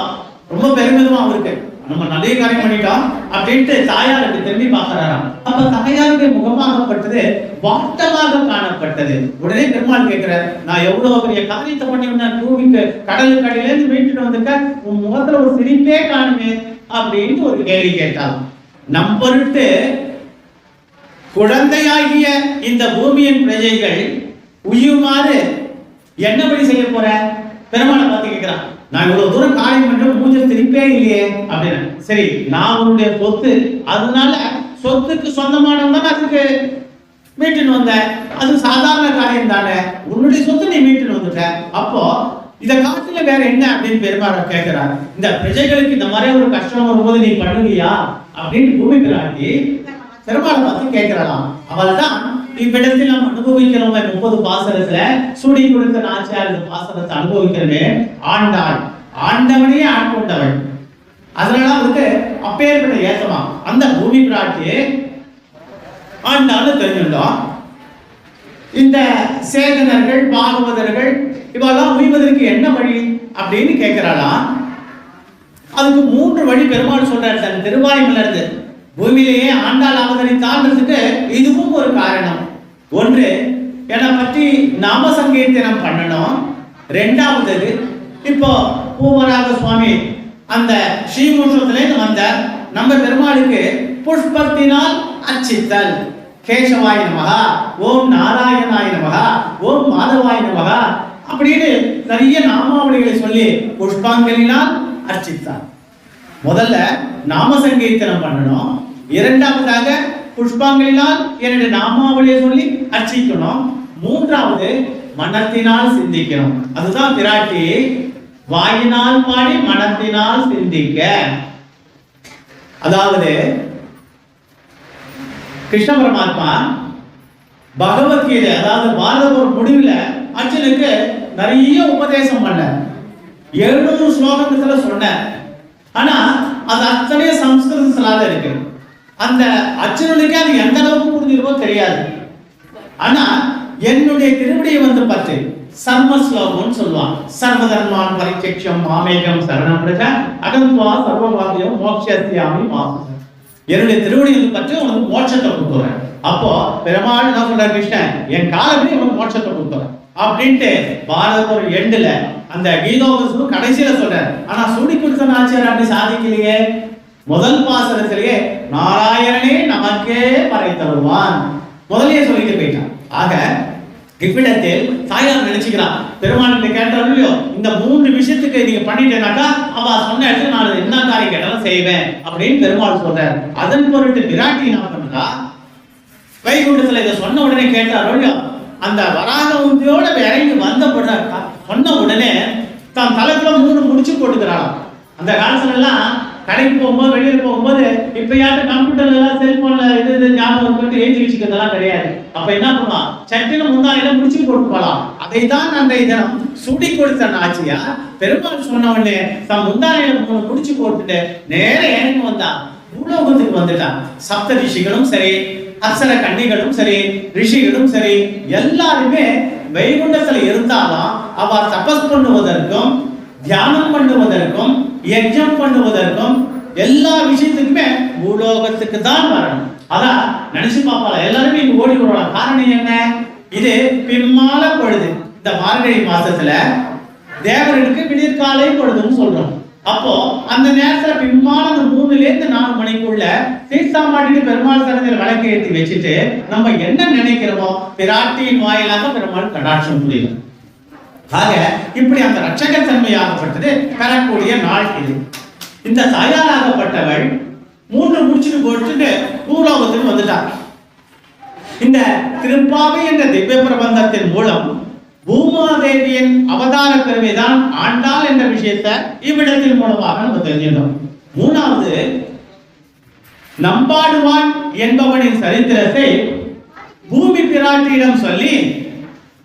ரொம்ப பெருமிதமா அவருக்கு நம்ம நிறைய காரியம் பண்ணிட்டோம் அப்படின்ட்டு தாயாருக்கு திரும்பி பார்க்கிறாராம். அப்ப தாயாருடைய முகமாகப்பட்டது வாட்டமாக காணப்பட்டது. உடனே பெருமாள் கேட்கிறார், நான் எவ்வளவு பெரிய காரியத்தை பண்ணி பூமிக்கு கடலுக்கு அடியில இருந்து மீட்டுட்டு வந்துட்டேன், உன் முகத்துல ஒரு சிரிப்பே காணுமே அப்படின்னு ஒரு கேள்வி கேட்டார். நம் பொருட்டு குழந்தையாகிய இந்த பூமியின் பிரஜைகள் உயுமாறு என்னபடி செய்ய போற பெருமாளை பார்த்து கேட்கிறான். நான் இவ்வளவு தூரம் காரியம் பண்றேன், மூஞ்சல் திருப்பே இல்லையே அப்படின்னு. சரி, நான் உன்னுடைய சொத்து, அதனால சொத்துக்கு சொந்தமானவன் அதுக்கு மீட்டுன்னு வந்த, அது சாதாரண காரியம் தானே, உன்னுடைய சொத்து நீ மீட்டுன்னு வந்துட்ட, அப்போ இதை காட்டுல வேற என்ன அப்படின்னு பெருமாள் கேட்கிறார். இந்த பிரஜைகளுக்கு இந்த மாதிரி ஒரு கஷ்டம் வரும்போது நீ பண்ணுவியா அப்படின்னு பூமி பிராட்டி பெருமாளை பார்த்து கேட்கிறாளாம். அவள் தான் இவ்விடத்தில் நாம் அனுபவிக்கிறோம் 30 பாசனத்துல சூடி கொடுத்த நாச்சியார் இந்த பாசனத்தை அனுபவிக்கிறவே ஆண்டாள், ஆண்டவனையே ஆட்கொண்டவள். அதனால அவருக்கு அப்பேற்பட்ட ஏத்தமா அந்த பூமி பிராட்டி ஆண்டாள் தெரிஞ்சுட்டோம். இந்த சேதனர்கள் பாகவதர்கள் இவெல்லாம் உய்வதற்கு என்ன வழி அப்படின்னு கேட்கிறாளாம். அதுக்கு 3 வழி பெருமாள் சொல்றாரு தன் திருவாய்மலர்ந்து. பூமியிலேயே ஆண்டாள் அவதரித்தான்றதுக்கு இதுவும் ஒரு காரணம். ஒன்று, என்னை பற்றி நாம சங்கீர்த்தனம் பண்ணணும். 2வது, இப்போ பூவராக சுவாமி அந்த ஸ்ரீமுஷத்திலேருந்து வந்த நம்ம பெருமாளுக்கு புஷ்பத்தினால் அர்ச்சித்தல். கேசவாய நமகா, ஓம் நாராயணாய நமகா, ஓம் மாதவாய நமகா அப்படின்னு நிறைய நாமாவளிகளை சொல்லி புஷ்பாங்களினால் அர்ச்சித்தார். முதல்ல நாம சங்கீர்த்தனம் பண்ணணும். 2வதாக புஷ்பாங்களினால் என்னுடைய நாமாவளியை சொல்லி அர்ச்சிக்கணும். 3வது மனத்தினால் சிந்திக்கணும். அதுதான் பிராட்டி வாயினால் பாடி மனத்தினால் சிந்திக்க. அதாவது கிருஷ்ண பரமாத்மா பகவத்கீதை, அதாவது பாரத முடிவுல அர்ஜுனுக்கு நிறைய உபதேசம் பண்ண 700 ஸ்லோகத்துல சொன்ன. ஆனா அது அத்தனை சம்ஸ்கிருதத்திலாத இருக்கு. அந்த அர்ஜுனனுக்கு அது எந்த அளவுக்கு புரிஞ்சிருக்கோ தெரியாது. ஆனா என்னுடைய திருவடியை வந்து பற்றி சர்ம ஸ்லோகம்னு சொல்லுவான். சர்வதர்மான் பரிச்சக்ஷம் மாமேகம் சரணம் பிரஜ அகந்த்வா சர்வவாதியம் மோட்சஸ்யாமி மாசம். என்னுடைய திருவடியை பற்றி உனக்கு மோட்சத்தை கொடுத்துறேன். அப்போ பெருமாள் என்ன சொல்ற, கிருஷ்ணன் என் காலப்படி உனக்கு மோட்சத்தை கொடுத்துறேன் அப்படின்ட்டு பாரத எண்டுல அந்த கீதோபசு கடைசியில சொல்ற. ஆனா சூடி கொடுத்த நாச்சியார் அப்படி சாதிக்கலையே. முதல் பாசனத்திலேயே நாராயணனே நமக்கே பறை தருவான் முதலே சொல்லிட்டு போயிட்டான். ஆக இவ்விடத்தில் தாயார் நினைச்சுக்கிறான், பெருமாள் கேட்டாலும் இல்லையோ இந்த 3 விஷயத்துக்கு நீங்க பண்ணிட்டேனாக்கா அவ சொன்ன இடத்துல நான் என்ன காரியம் கேட்டாலும் செய்வேன் அப்படின்னு பெருமாள் சொல்றார். அதன் பொருட்டு பிராட்டி என்ன பண்றா, வைகுண்டத்துல இதை சொன்ன உடனே கேட்டாரோ இல்லையோ, அந்த வராக உந்தியோட இறங்கி வந்த சொன்ன உடனே தான் தலைக்குள்ள 3 முடிச்சு போட்டுக்கிறாளாம். அந்த அந்த காலத்துல எல்லாம் கடைக்கு போகும்போது வெளியில போகும்போது இப்ப யாரும் கம்ப்யூட்டர்ல எல்லாம் செல்போன்ல இது ஞாபகம் போட்டு எழுதி வச்சுக்கிறதெல்லாம் கிடையாது. அப்ப என்ன பண்ணுவான், சட்டில முந்தாயில முடிச்சு போட்டு போலாம். அதை தான் அன்றைய தினம் சுடி கொடுத்த நாச்சியா பெருமாள் சொன்ன உடனே தன் முந்தாயில முடிச்சு போட்டுட்டு நேர எனக்கு வந்தான், பூலோகத்துக்கு வந்துட்டான். சப்த ரிஷிகளும் சரி, அப்சர கன்னிகளும் சரி, ரிஷிகளும் சரி, எல்லாருமே வைகுண்டத்துல இருந்தாலும் அவர் தபஸ் பண்ணுவதற்கும் தியானம் பண்ணுவதற்கும் யஜ்ஞம் பண்ணுவதற்கும் எல்லா விஷயத்துக்குமே பூலோகத்துக்கு தான் வரணும். அதான் நினைச்சு பார்ப்பாங்க எல்லாருமே இங்க ஓடி வருவாங்க. காரணம் என்ன, இது பின்மால பொழுது. இந்த மார்கழி மாசத்துல தேவர்களுக்கு விடியற்காலை பொழுதுன்னு சொல்றோம். அப்போ அந்த நேரத்துல பின்மால அந்த 3ல இருந்து 4 மணிக்குள்ள தீர்த்தாமாட்டிட்டு பெருமாள் சன்னதியில விளக்கு ஏற்றி வச்சுட்டு நம்ம என்ன நினைக்கிறோமோ பிராட்டியின் வாயிலாக பெருமாள் கடாட்சம் புரியும். ஆக இப்படி அந்த ரட்சகத்தன்மையாகப்பட்டது பெறக்கூடிய நாள் இது. இந்த தாயாராகப்பட்டவள் 3 முடிச்சுட்டு போட்டுட்டு பூலோகத்துக்கு வந்துட்டார். இந்த திருப்பாவை என்ற திவ்ய பிரபந்தத்தின் மூலம் பூமாதேவியின் அவதார பெருமைதான் ஆண்டாள் என்ற விஷயத்தை இவ்விடத்தின் மூலமாக நம்ம தெரிஞ்சிட்டோம். 3வது, நம்பாடுவான் என்பவனின் சரித்திரத்தை பூமி பிராட்டியிடம் சொல்லி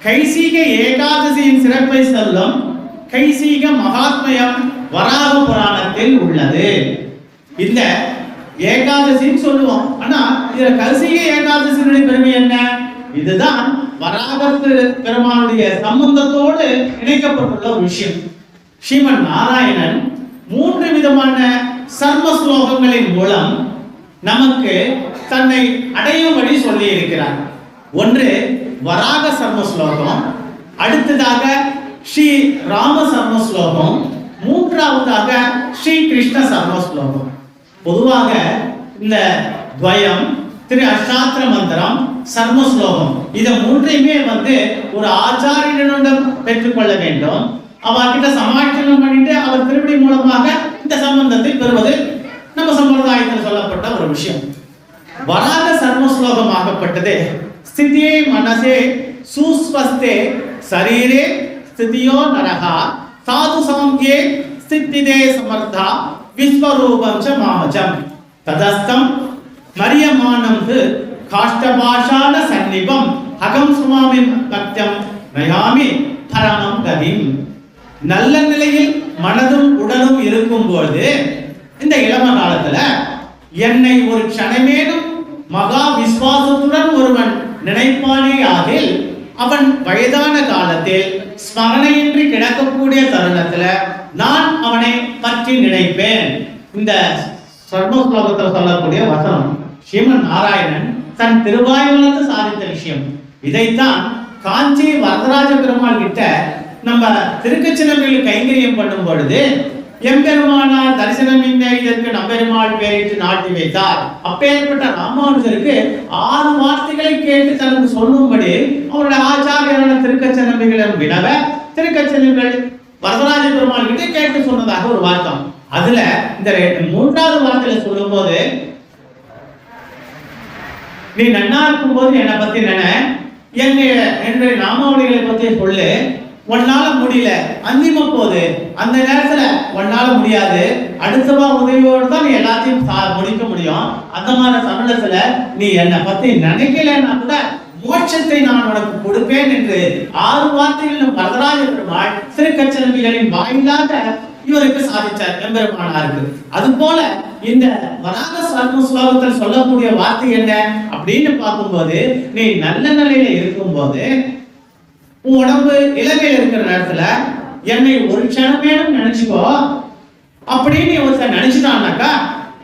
கைசீக ஏகாதசியின் சிறப்பை சொல்லும் கைசீக மகாத்மயம் வராக புராணத்தில் உள்ளது. இந்த ஏகாதசின்னு சொல்லுவோம், ஆனா இதுல கைசீக ஏகாதசியினுடைய பெருமை என்ன, இதுதான் வராக பெருமானுடைய சம்பந்தத்தோடு இணைக்கப்பட்டுள்ள ஒரு விஷயம். ஸ்ரீமன் நாராயணன் 3 விதமான சர்ம ஸ்லோகங்களின் மூலம் நமக்கு தன்னை அடையும்படி சொல்லி இருக்கிறார். ஒன்று வராக சர்ம ஸ்லோகம், அடுத்ததாக ஸ்ரீ ராம சர்ம ஸ்லோகம், 3வதாக ஸ்ரீ கிருஷ்ண சர்ம ஸ்லோகம். பொதுவாக இந்த துவயம், திரு அஷ்டாத்திர மந்திரம், சர்ம ஸ்லோகம் இதை 3ஐயுமே ஒரு ஆச்சாரியனிடம் பெற்றுக்கொள்ள வேண்டும். அவர்கிட்ட சமாட்சணம் பண்ணிட்டு அவர் திருப்பதி மூலமாக இந்த சம்பந்தத்தை பெறுவது நம்ம சம்பிரதாயத்தில் சொல்லப்பட்ட ஒரு விஷயம். வராக சர்ம ஸ்லோகமாகப்பட்டது ஸ்திதியே மனசே சுஸ்வஸ்தே சரீரே ஸ்திதியோ நரஹா சாது சாங்கே ஸ்திதிதே சமர்த்தா விஸ்வரூபம் ச மாமஜம் ததஸ்தம் மரியமானம் காஷ்டபாஷான சன்னிபம் அகம் சுவாமி பக்தம் நயாமி பரமம் கதிம். நல்ல நிலையில் மனதும் உடலும் இருக்கும்போது இந்த இளம காலத்துல என்னை ஒரு க்ஷணமேனும் மகா விஸ்வாசத்துடன் ஒருவன் நினைப்பானே ஆகில் அவன் வயதான காலத்தில் ஸ்மரணையின்றி கிடக்கக்கூடிய தருணத்துல நான் அவனை பற்றி நினைப்பேன். இந்த சர்ம ஸ்லோகத்தில் சொல்லக்கூடிய வசனம் ஸ்ரீமன் நாராயணன் தன் திருவாயுலத்து சாதித்த விஷயம். இதைத்தான் காஞ்சி வரதராஜ பெருமாள் கிட்ட நம்ம திருக்கச்சினமையில் கைங்கரியம் பண்ணும் பொழுது எம்பெருமானார் தரிசனம் இதற்கு நம்பெருமாள் பெயரிட்டு நாட்டி வைத்தார். அப்பேற்பட்ட ராமானுஜருக்கு 6 வார்த்தைகளை கேட்டு தனக்கு சொல்லும்படி அவருடைய ஆச்சாரியரான திருக்கச்சினமைகளிடம் வினவ திருக்கச்சினமைகள் வரதராஜ பெருமாள் கிட்ட கேட்டு சொன்னதாக ஒரு வார்த்தம். அதுல இந்த 3வது வார்த்தையில சொல்லும் போது, நீ நன்னா இருக்கும் போது என்னை பத்தி என்னுடைய நாமாவளிகளை பத்தி சொல்லு, உன்னால முடியல அந்திம போது அந்த நேரத்துல உன்னால முடியாது, அடுத்தவா உதவியோடு தான் நீ எல்லாத்தையும் முடிக்க முடியும். அந்த மாதிரி சமயத்துல நீ என்னை பத்தி நினைக்கலன்னா கூட மோட்சத்தை நான் உனக்கு கொடுப்பேன் என்று 6 வார்த்தைகள் வரதராஜ பெருமாள் திருக்கச்சினமைகளின் வாயிலாக இவருக்கு சாதிச்சார் எம்பெருமானாருக்கு. அது போல இந்த வராக சர்ம ஸ்லோகத்தில் சொல்லக்கூடிய வார்த்தை என்ன அப்படின்னு பார்க்கும்போது, நீ நல்ல நிலையில இருக்கும்போது உன் உடம்பு இலங்கையில் இருக்கிற நேரத்துல என்னை ஒரு க்ஷணமேனும் நினைச்சுக்கோ அப்படின்னு ஒருத்தர் நினைச்சுட்டான்னாக்கா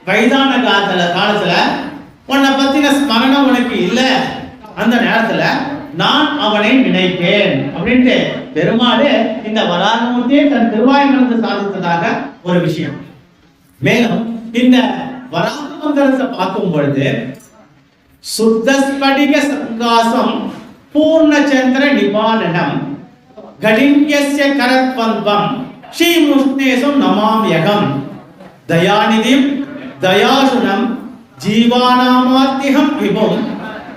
வயதான காலத்துல உன்னை பத்தின ஸ்மரணம் உனக்கு இல்லை, அந்த நேரத்துல நான் அவனை நினைப்பேன் அப்படின்ட்டு பெருமாளே இந்த வராகமூர்த்தியை தன் திருவாயுமலத்தை சாதித்ததாக ஒரு விஷயம். மேலும் இந்த வராக மந்திரத்தை பார்க்கும் பொழுது சுத்த ஸ்படிக சங்காசம் பூர்ணச்சந்திர நிபாலனம் கடின்யஸ்ய கரத்வந்தம் ஸ்ரீமுஷ்ணேசம் நமாம்யகம் தயாநிதிம் தயாசுனம் ஜீவானாமார்த்திகம் விபும்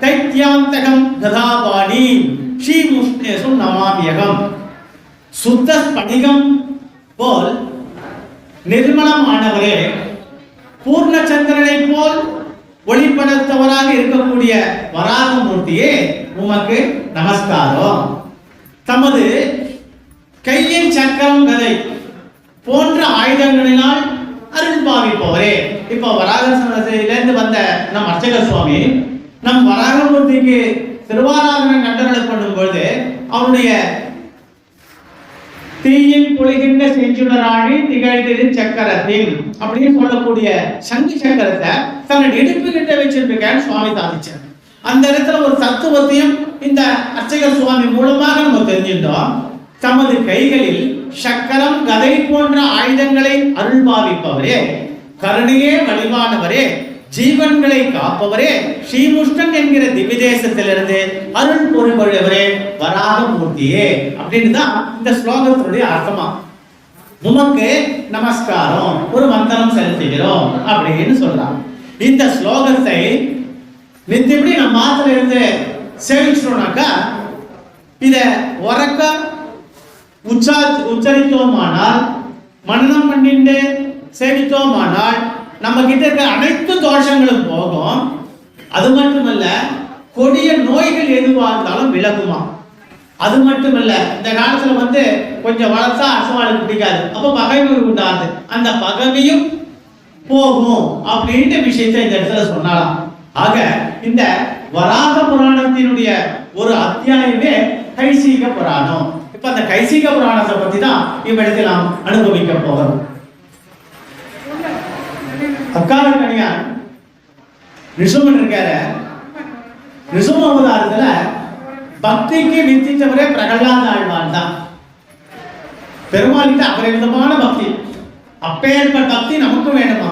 தைத்யாந்தகம் கதாபாணி ஸ்ரீமுஷ்ணேசம் நமாம்யகம். சுத்த ஸ்படிகம் போல் நிர்மலமானவரே, பூர்ணச்சந்திரனை போல் ஒளிப்படைத்தவராக இருக்கக்கூடிய வராகமூர்த்தியே உமக்கு நமஸ்காரம். தமது கையில் சக்கரம் கதை போன்ற ஆயுதங்களினால் அருள் பாவிப்பவரே. இப்போ வராகசிலிருந்து வந்த நம் அர்ச்சக சுவாமி நம் வராகமூர்த்திக்கு திருவாராதனை கண்டனலை பண்ணும் பொழுது அவருடைய தீயின் பொழிகின்ற செஞ்சுடராழி திகழ்திரு சக்கரத்தின் அப்படின்னு சொல்லக்கூடிய சங்கு சக்கரத்தை தன்னை இடுப்பு கிட்ட வச்சிருக்காரு சுவாமி சாதிச்சார். அந்த இடத்துல ஒரு தத்துவத்தையும் இந்த அர்ச்சகர் சுவாமி மூலமாக நம்ம தெரிஞ்சிட்டோம். தமது கைகளில் சக்கரம் கதை போன்ற ஆயுதங்களை அருள் பாவிப்பவரே, கருணையே வழிபானவரே, ஜீவன்களை காப்பவரே, ஸ்ரீமுஷ்டன் என்கிற திவ்யதேசத்திலிருந்து அருள் பொருள்வரே வராகமூர்த்தியே அப்படின்னு தான் இந்த ஸ்லோகத்தினுடைய அர்த்தமா. உமக்கு நமஸ்காரம், ஒரு மந்திரம் செலுத்துகிறோம் அப்படின்னு சொல்றாங்க. இந்த ஸ்லோகத்தை நித்தியப்படி நம்ம மாத்திர இருந்து சேவிச்சோம்னாக்கா இத உறக்க உச்சரித்தோமானால், மனனம் பண்ணிட்டு சேவித்தோமானால் நம்ம கிட்ட இருக்க அனைத்து தோஷங்களும் போகும். அது மட்டுமல்ல, கொடிய நோய்கள் எதுவாக இருந்தாலும் விலகுமா. அது மட்டுமல்ல, இந்த காலத்துல கொஞ்சம் வளர்த்தா அரசவாளுக்கு பிடிக்காது, அப்ப பகைமை உண்டாது, அந்த பகைமையும் போகும் அப்படின்ற விஷயத்தை இந்த இடத்துல சொன்னாலாம். ஆக இந்த வராக புராணத்தினுடைய ஒரு அத்தியாயமே கைசீக புராணம். இப்ப அந்த கைசீக புராணத்தை பத்தி தான் இவ்விடத்தில் நாம் அனுபவிக்க போகிறோம். அக்கால கணியான் நிசுமன் இருக்காரு. நிசும அவதாரத்துல பக்திக்கு வித்திட்டவரே பிரகலாத ஆழ்வான் தான். பெருமாளிட்ட அபரிமிதமான பக்தி. அப்பேற்பட்ட பக்தி நமக்கு வேணுமா?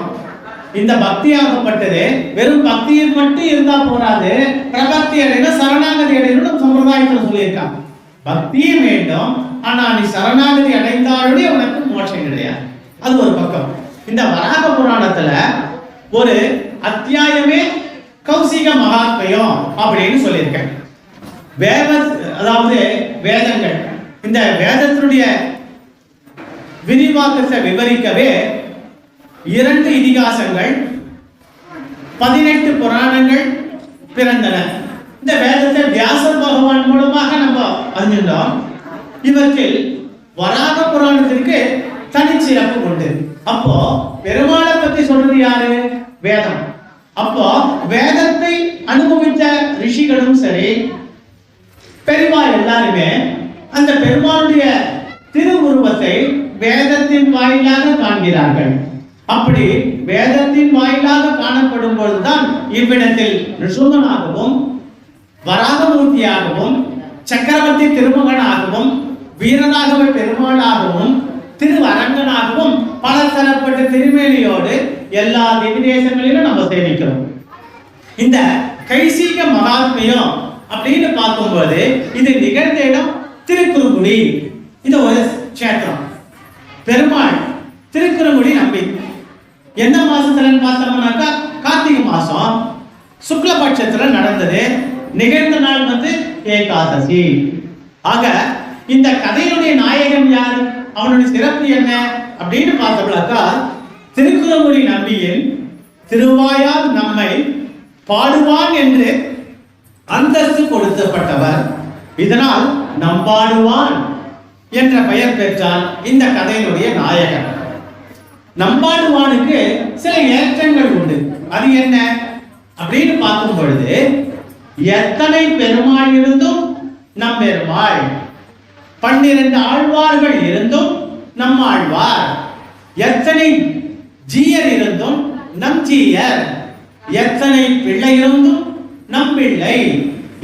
இந்த பக்தி ஆகப்பட்டது வெறும் பக்தியில் மட்டும் இருந்தா போராது, பிரபக்தி அடையில சரணாகதி அடையணும் சம்பிரதாயத்தில் சொல்லியிருக்காங்க. பக்தியும் வேண்டும், ஆனா நீ சரணாகதி அடைந்தாலுடைய உனக்கு மோட்சம் கிடையாது. அது ஒரு பக்கம். இந்த வராக புராணத்துல ஒரு அத்தியாயமே கௌசிக மகாத்மியம் அப்படின்னு சொல்லியிருக்கேன். அதாவது வேதங்கள், இந்த வேதத்தினுடைய விரிவாக்கத்தை விவரிக்கவே 2 இதிகாசங்கள் 18 புராணங்கள் பிறந்தன. இந்த வேதத்தை வியாசர் பகவான் மூலமாக நம்ம அறிஞ்சிருந்தோம். இவற்றில் வராக புராணத்திற்கு தனிச்சிறப்பு உண்டு. அப்போ பெருமாளை பத்தி சொல்றது யாரு? வேதம். அப்போ வேதத்தை அனுபவித்த ரிஷிகளும் சரி, பெருமாள் எல்லாருமே அந்த பெருமாளுடைய திருவுருவத்தை வேதத்தின் வாயிலாக காண்கிறார்கள். அப்படி வேதத்தின் வாயிலாக காணப்படும் பொழுதுதான் இவ்விடத்தில் நிருசுமனாகவும் வராகமூர்த்தியாகவும் சக்கரவர்த்தி திருமகனாகவும் வீரராகவ பெருமாளாகவும் திருவரங்கனாகவும் பல தரப்பட்ட திருமேனியோடு எல்லா திவ்யதேசங்களிலும் நம்ம சேமிக்கிறோம். இந்த கைசீக மகாத்மியம் அப்படின்னு பார்க்கும்போது இது நிகழ்ந்த இடம் திருக்குறுங்குடி. இது ஒரு கஷேத்திரம். பெருமாள் திருக்குறுங்குடி நம்பி எந்த மாசத்துல பார்த்தோம்னாக்கா கார்த்திகை மாசம் சுக்லபட்சத்துல நடந்தது. நிகழ்ந்த நாள் ஏகாதசி. ஆக இந்த கதையினுடைய நாயகன் யார், அவனுடைய சிறப்பு என்ன அப்படின்னு பார்த்தோம்னாக்கா திருக்குறுங்குடி நம்பியின் திருவாயால் நம்மை பாடுவான் என்று அந்தஸ்து கொடுக்கப்பட்டவர். இதனால் நம்பாடுவான் என்ற பெயர் பெற்றால் இந்த கதையினுடைய நாயகன். நம்பாடுவானுக்கு சில ஏற்றங்கள் உண்டு. அது என்ன அப்படின்னு பார்க்கும் பொழுது, எத்தனை பெருமாள் இருந்தும் நம் பெருமாள், 12 ஆழ்வார்கள் இருந்தும் நம் ஆழ்வார், எத்தனை ஜீயர் இருந்தும் நம் ஜீயர், எத்தனை பிள்ளை இருந்தும் நம் பிள்ளை,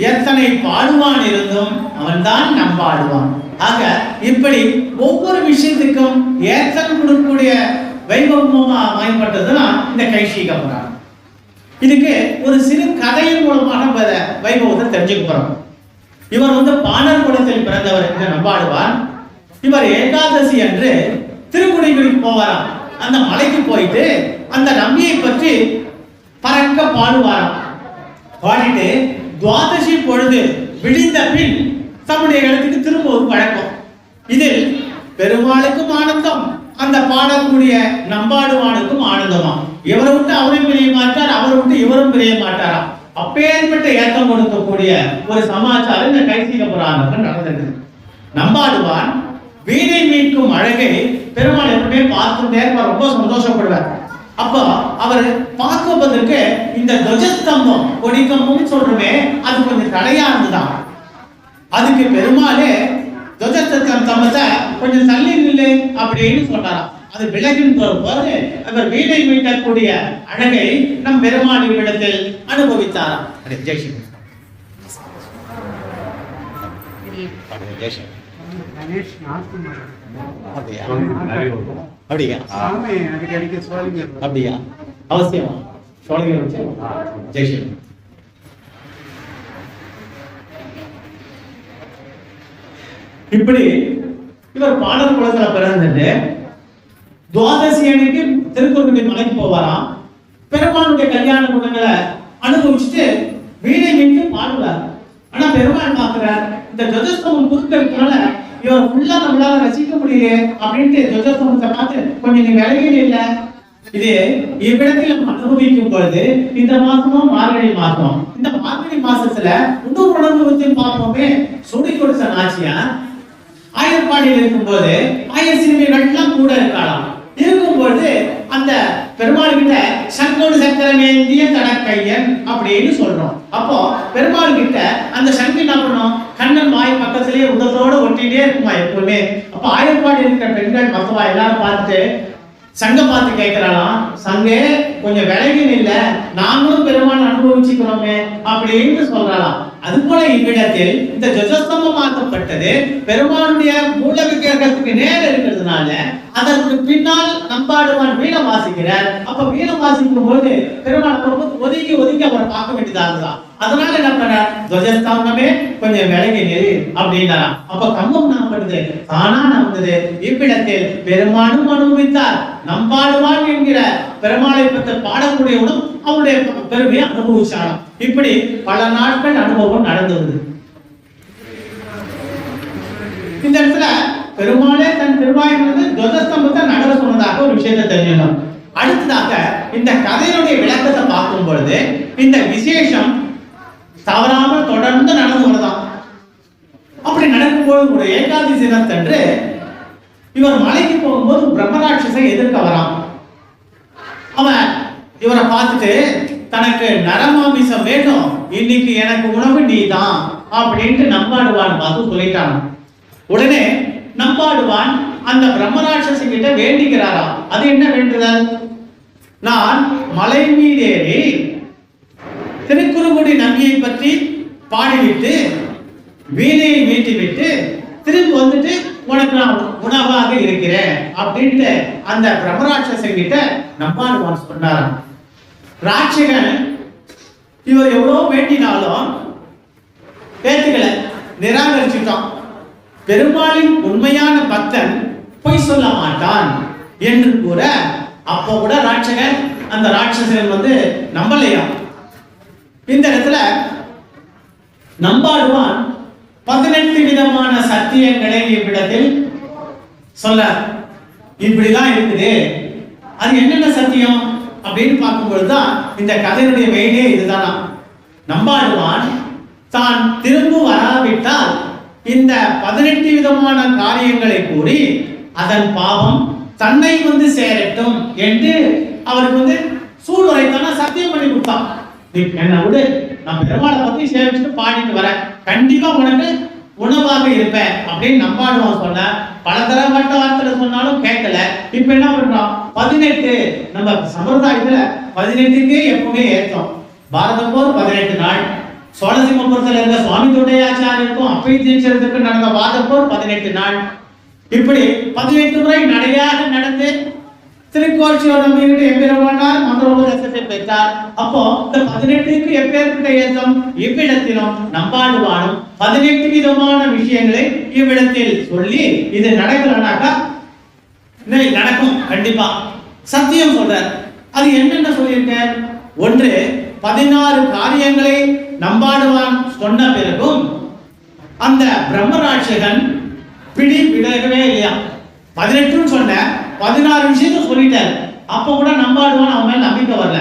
எத்தனை பாடுவான் இருந்தும் அவன்தான் நம் பாடுவான். ஆக இப்படி ஒவ்வொரு விஷயத்துக்கும் ஏற்றம் கொடுக்கக்கூடிய வைபவமா பயன்பட்டதுதான் இந்த கைசீக புராணம். இதுக்கு ஒரு சிறு கதையின் மூலமாக வைபவத்தை தெரிஞ்சுக்க போறோம். இவர் பாணர் குலத்தில் பிறந்தவர் என்று நம்பாடுவார். இவர் ஏகாதசி அன்று திருக்குடிகளுக்கு போவாராம். அந்த மலைக்கு போயிட்டு அந்த நம்பியை பற்றி பறக்க பாடுவாராம். பாடிட்டு துவாதசி பொழுது விழிந்த பின் தம்முடைய இடத்துக்கு திரும்புவது வழக்கம். இதில் பெருமாளுக்கும் ஆனந்தம், அந்த பாடக்கூடிய நம்பாடுவானுக்கும் ஆனந்தமா. இவரை விட்டு அவரும் பிரிய மாட்டார், அவரை விட்டு இவரும் பிரிய மாட்டாரா. அப்பேற்பட்ட ஏக்கம் கொடுக்கக்கூடிய ஒரு சமாச்சாரம் இந்த கைசிக புராணத்தில் நடந்தது. நம்பாடுவான் வீணை மீட்கும் அழகை பெருமாள் எப்பவுமே பார்த்துட்டே ரொம்ப சந்தோஷப்படுவார். அப்போ அவர் பார்ப்பதற்கு இந்த துவஜஸ்தம்பம் கொடிக்கம்பம் சொல்றமே அது கொஞ்சம் தடையா இருந்துதான். அதுக்கு பெருமாளே துவஜஸ்தம்பத்தை கொஞ்சம் தள்ளி நில்லு அப்படின்னு சொன்னாராம். அது விலகின்ற போது அவர் வீணை மீட்டக்கூடிய அழகை நம் பெருமாளின் இடத்தில் அனுபவித்தாராம். அப்படியா? அவசியமா ஜெய்ஷன் இப்படி இவர் பாடல் குளத்துல பிறந்துட்டு துவாதசி அன்னைக்கு திருக்குறளுடைய மலைக்கு போவாராம். பெருமாளுடைய கல்யாண குணங்களை அனுபவிச்சுட்டு வீணை மீட்டு பாடுவார். ஆனா பெருமாள் பார்க்கிறார், இந்த துவஜஸ்தம்பம் குறுக்க இருக்கனால இவர் ஃபுல்லா நம்மளால ரசிக்க முடியல அப்படின்ட்டு துவஜஸ்தம்பத்தை பார்த்து கொஞ்சம் நீ விலகில இல்ல. இது இவ்விடத்தில் நம்ம அனுபவிக்கும் பொழுது இந்த மாசமும் மார்கழி மாசம், இந்த மார்கழி மாசத்துல இன்னும் உணர்வு வச்சு பார்ப்போமே. சுடி கொடுத்த நாச்சியா ஆயர்பாடியில் இருக்கும்போது ஆயர் சிறுமிகள்லாம் கூட இருக்கலாம். இருக்கும்போது அந்த பெருமாள் கிட்ட சங்கோடு சக்கரமேந்திய தடக்கையன் அப்படின்னு சொல்றோம். அப்போ பெருமாள் கிட்ட அந்த சங்கு என்ன பண்ணும், கண்ணன் வாய் பக்கத்திலேயே உதத்தோட ஒட்டிகிட்டே இருக்குமா எப்பவுமே. அப்போ ஆயர்பாடி இருக்கிற பெண்கள் மொத்தமா எல்லாரும் பார்த்துட்டு சங்க பார்த்து கேட்கிறாளாம், சங்கே கொஞ்சம் விலகின் இல்ல, நாங்களும் பெருமாள் அனுபவிச்சுக்கிறோமே அப்படின்னு சொல்றாளாம். அது போல இவ்விடத்தில் இந்த துவஜஸ்தம்பமாக்கப்பட்டது பெருமாளுடைய மூல விக்கிரகத்துக்கு நேர இருக்கிறதுனால அதற்கு பின்னால் நம்பாடுவான் வீணை வாசிக்கிறார். அப்ப வீணை வாசிக்கும் போது பெருமாள் ஒதுங்கி ஒதுங்கி அவரை பார்க்க வேண்டியதாகுதான். அதனால என்ன பண்ண, துவஜஸ்தம்பமே கொஞ்சம் விலகி நெறி அப்படின்னாராம். அப்ப கம்பம் நாம்படுது தானா நம்புது. இவ்விடத்தில் பெருமானும் அனுபவித்தார். நம்பாடுவான் என்கிற பெருமாளை பற்றி பாடக்கூடியவனும் அவருடைய பெருமையை அனுபவிச்சாலும். இப்படி பல நாட்கள் அனுபவம் நடந்தது. இந்த இடத்துல பெருமாளே தன் திருவாயிலிருந்து துவஜஸ்தம்பத்தை நகர சொன்னதாக ஒரு விஷயத்தை தெரிஞ்சுக்கணும். அடுத்ததாக இந்த கதையினுடைய விளக்கத்தை பார்க்கும் பொழுது இந்த விசேஷம் தவறாமல் தொடர்ந்து நடந்து வருதான். அப்படி நடக்கும்போது ஒரு ஏகாதசி தினத்தன்று இவர் மலைக்கு போகும்போது பிரம்மராட்சசை எதிர்க்க வரான். அவன் இவரை பார்த்துட்டு தனக்கு நரமாமிசம் வேணும், இன்னைக்கு எனக்கு உணவு நீதான் அப்படின்ட்டு நம்பாடுவான் பார்த்து சொல்லிட்டான். உடனே நம்பாடுவான் அந்த பிரம்மராட்சசன் கிட்ட வேண்டிக்கிறாராம். அது என்ன வேண்டுதல், நான் மலை மீதேறி திருக்குறுங்குடி நம்பியை பற்றி பாடிவிட்டு வீணையை மீட்டிவிட்டு திரும்பி வந்துட்டு உனக்கு நான் உணவாக இருக்கிறேன் அப்படின்ட்டு அந்த பிரம்மராட்சசன் கிட்ட நம்பாடுவான் சொன்னாராம். ராட்சகன் இவர் எவ்வளோ வேண்டினாலும் பேத்துக்களை நிராகரிச்சுட்டான். பெருமாளின் உண்மையான பக்தன் பொய் சொல்ல மாட்டான் என்று கூற அப்போ கூட ராட்சகன் அந்த ராட்சசன் நம்பலையா. இந்த இடத்துல நம்பாடுவான் 18 விதமான சத்தியங்களை இவ்விடத்தில் சொல்ல. இப்படிதான் இருக்குது. அது என்னென்ன சத்தியம் அப்படின்னு பார்க்கும்பொழுதுதான் இந்த கதையினுடைய வெயிலே இதுதானா. நம்பாடுவான் தான் திரும்ப வராவிட்டால் இந்த 18 விதமான காரியங்களை கூறி அதன் பாவம் தன்னை சேரட்டும் என்று அவருக்கு சூழ்நிலைத்தான சத்தியம் பண்ணி கொடுத்தான். நீ என்ன விடு, நான் பெருமாளை பத்தி சேவிச்சுட்டு பாடிட்டு வரேன், கண்டிப்பா உனக்கு உணவாக இருப்பேன் அப்படின்னு நம்பாடுவான் சொன்ன. பல தரப்பட்ட வார்த்தை சொன்னாலும் கேட்கல. இப்ப என்ன பண்றோம், 18 நம்ம சம்பிரதாயத்துல 18க்கே எப்பவுமே ஏற்றம். பாரத போர் 18 நாள், சோழசிம்மபுரத்துல இருந்த சுவாமி தொண்டையாச்சாரியருக்கும் அப்பை தீட்சருக்கும் நடந்த வாத போர் 18 நாள். இப்படி 18 முறை நடையாக நடந்து திருக்கோட்சியோர் நம்பிக்கிட்டு எம்பெருமானார் மந்திரோபதேசத்தை பெற்றார். அப்போ இந்த 18க்கு எப்பேற்பட்ட ஏற்றம், இவ்விடத்திலும் நம்பாடுவானும் 18 விதமான விஷயங்களை இவ்விடத்தில் சொல்லி இது நடக்கலனாக்கா நடக்கும் கண்டிப்பா சத்தியம் சொல்ற. அது என்னென்ன சொல்லியிருக்க, ஒன்று 16 காரியங்களை நம்பாடுவான் சொன்ன பிறகும் அந்த பிரம்மராட்சகன் பிடி விடவே இல்லையா. 18 சொன்ன 16 விஷயத்தை சொல்லிட்டார். அப்ப கூட நம்பாடுவான் அவன் மேல நம்பிக்கை வரல.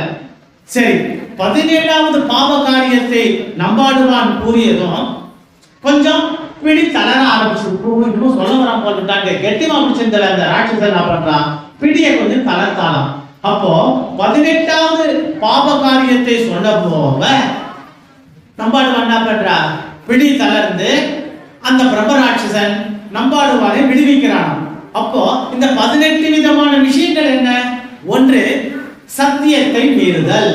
சரி, 17வது பாவ காரியத்தை நம்பாடுவான் கூறியதும் கொஞ்சம் பிடி தளர ஆரம்பிச்சு. இன்னும் சொல்ல வராம போட்டுட்டாங்க. கெட்டிமா பிடிச்சிருந்த அந்த ராட்சசன் என்ன பண்றான், பிடியை கொஞ்சம் தளர்த்தாலாம். அப்போ 18வது பாவ காரியத்தை சொன்ன போவ நம்பாடுவான் என்ன பண்றா, பிடி தளர்ந்து அந்த பிரபராட்சசன் நம்பாடுவானை விடுவிக்கிறான். அப்போ இந்த 18 விதமான விஷயங்கள் என்ன? ஒன்று, சத்தியத்தை மீறுதல்.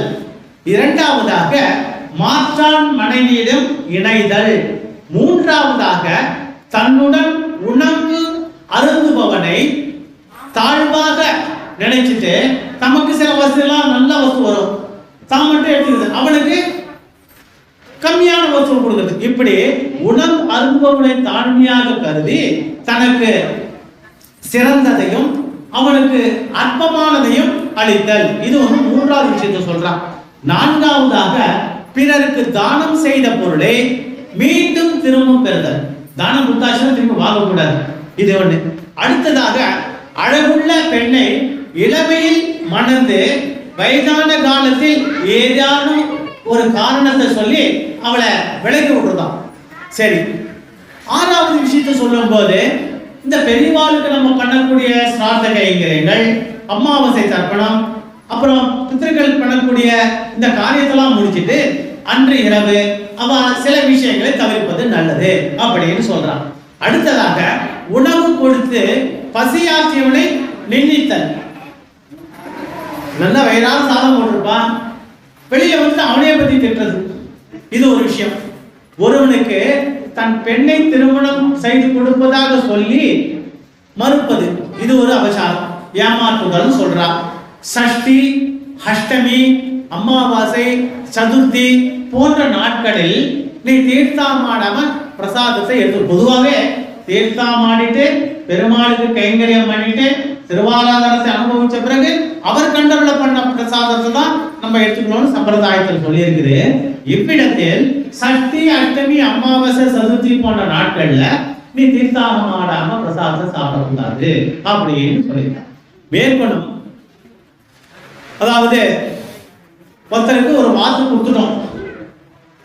இரண்டாவதாக மாற்றான் மனைவியிடம் இணைதல். மூன்றாவதாக தன்னுடன் உணவு அருந்துபவனை தாழ்வாக நினைச்சிட்டு தமக்கு சில வசதி எல்லாம் நல்ல வசதி வரும், தான் மட்டும் எடுத்துக்கிறது, அவனுக்கு கம்மியான வசூல் கொடுக்கிறது. இப்படி உணவு அருந்துபவனை தாழ்மையாக கருதி தனக்கு சிறந்ததையும் அவனுக்கு அற்பமானதையும் அளித்தல். இது வந்து மூன்றாவது விஷயத்தை சொல்றான். நான்காவதாக பிறருக்கு தானம் செய்த பொருளை மீண்டும் திரும்பவும் பெறுதல். தானம் கொடுத்தாச்சுன்னா திரும்ப வாங்கக்கூடாது, இது ஒண்ணு. அடுத்ததாக அழகுள்ள பெண்ணை இளமையில் மணந்து வயதான காலத்தில் ஏதானும் ஒரு காரணத்தை சொல்லி அவளை விலக்கி விட்டுருதான். சரி, ஆறாவது விஷயத்தை சொல்லும் போது இந்த பெரியவாளுக்கு நம்ம பண்ணக்கூடிய சிரார்த்த கைங்கரியங்கள், அமாவாசை தர்ப்பணம், அப்புறம் பித்திருக்கள் பண்ணக்கூடிய இந்த காரியத்தெல்லாம் முடிச்சிட்டு அன்று இரவு அவ சில விஷயங்களை தவிர்ப்பது நல்லது அப்படின்னு சொல்றான். அடுத்ததாக உணவு கொடுத்து பசியாற்றியவனை நிந்தித்தல். நல்ல வயிறான சாதம் போட்டிருப்பான், வெளியே வந்து அவனைய பத்தி திட்டுறது, இது ஒரு விஷயம். ஒருவனுக்கு தன் பெண்ணை திருமணம் செய்து கொடுப்பதாக சொல்லி மறுப்பது, இது ஒரு அபசாரம், ஏமாற்றுதல் சொல்றா. சஷ்டி, அஷ்டமி, அமாவாசை, சதுர்த்தி போன்ற நாட்களில் நீ தீர்த்தாமாடாம பிரசாதத்தை எடுத்து, பொதுவாகவே தீர்த்தாமாடிட்டு பெருமாளுக்கு கைங்கரியம் பண்ணிட்டு திருவாராதனத்தை அனுபவிச்ச பிறகு அவர் கண்டருள பண்ண பிரசாதத்தை தான் நம்ம எடுத்துக்கணும்னு சம்பிரதாயத்தில் சொல்லியிருக்குது. இவ்விடத்தில் சஷ்டி, அஷ்டமி, அமாவாசை, சதுர்த்தி போன்ற நாட்கள்ல நீ தீர்த்தாமம் ஆடாம பிரசாதத்தை சாப்பிடக்கூடாது அப்படின்னு சொல்லியிருக்காங்க. மேற்கொள்ளும் அதாவது ஒருத்தருக்கு ஒரு வாக்கு கொடுத்துட்டோம்,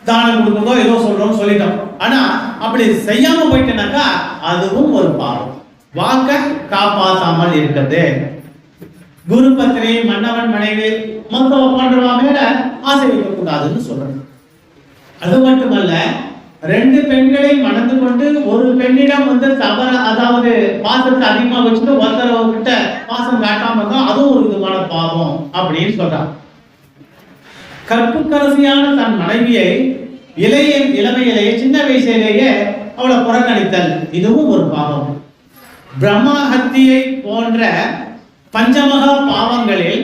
தானம் கொடுக்கணும் ஏதோ சொல்றோம் சொல்லிட்டோம், ஆனா அப்படி செய்யாம போயிட்டேனாக்கா அதுவும் ஒரு பாவம். வாக்க காப்பாத்தாமல் இருக்கிறது. குரு பத்னி, மன்னவன் மனைவி, மொத்தம் போன்றவா மேல ஆசை வைக்க கூடாதுன்னு சொல்றேன். அது மட்டுமல்ல, 2 பெண்களை மணந்து கொண்டு ஒரு பெண்ணிடம் வந்து தவற, அதாவது பாசத்தை அதிகமா வச்சுட்டு ஒருத்தரவர்கிட்ட பாசம் காட்டாம இருந்தா அதுவும் ஒரு விதமான பாவம் அப்படின்னு சொல்றான். கற்புக்கரசியான தன் மனைவியை இளமையிலேயே சின்ன வயசிலேயே அவளை புறக்கணித்தல், இதுவும் ஒரு பாவம். பிரம்மஹத்தியை போன்ற பஞ்சமகா பாவங்களில்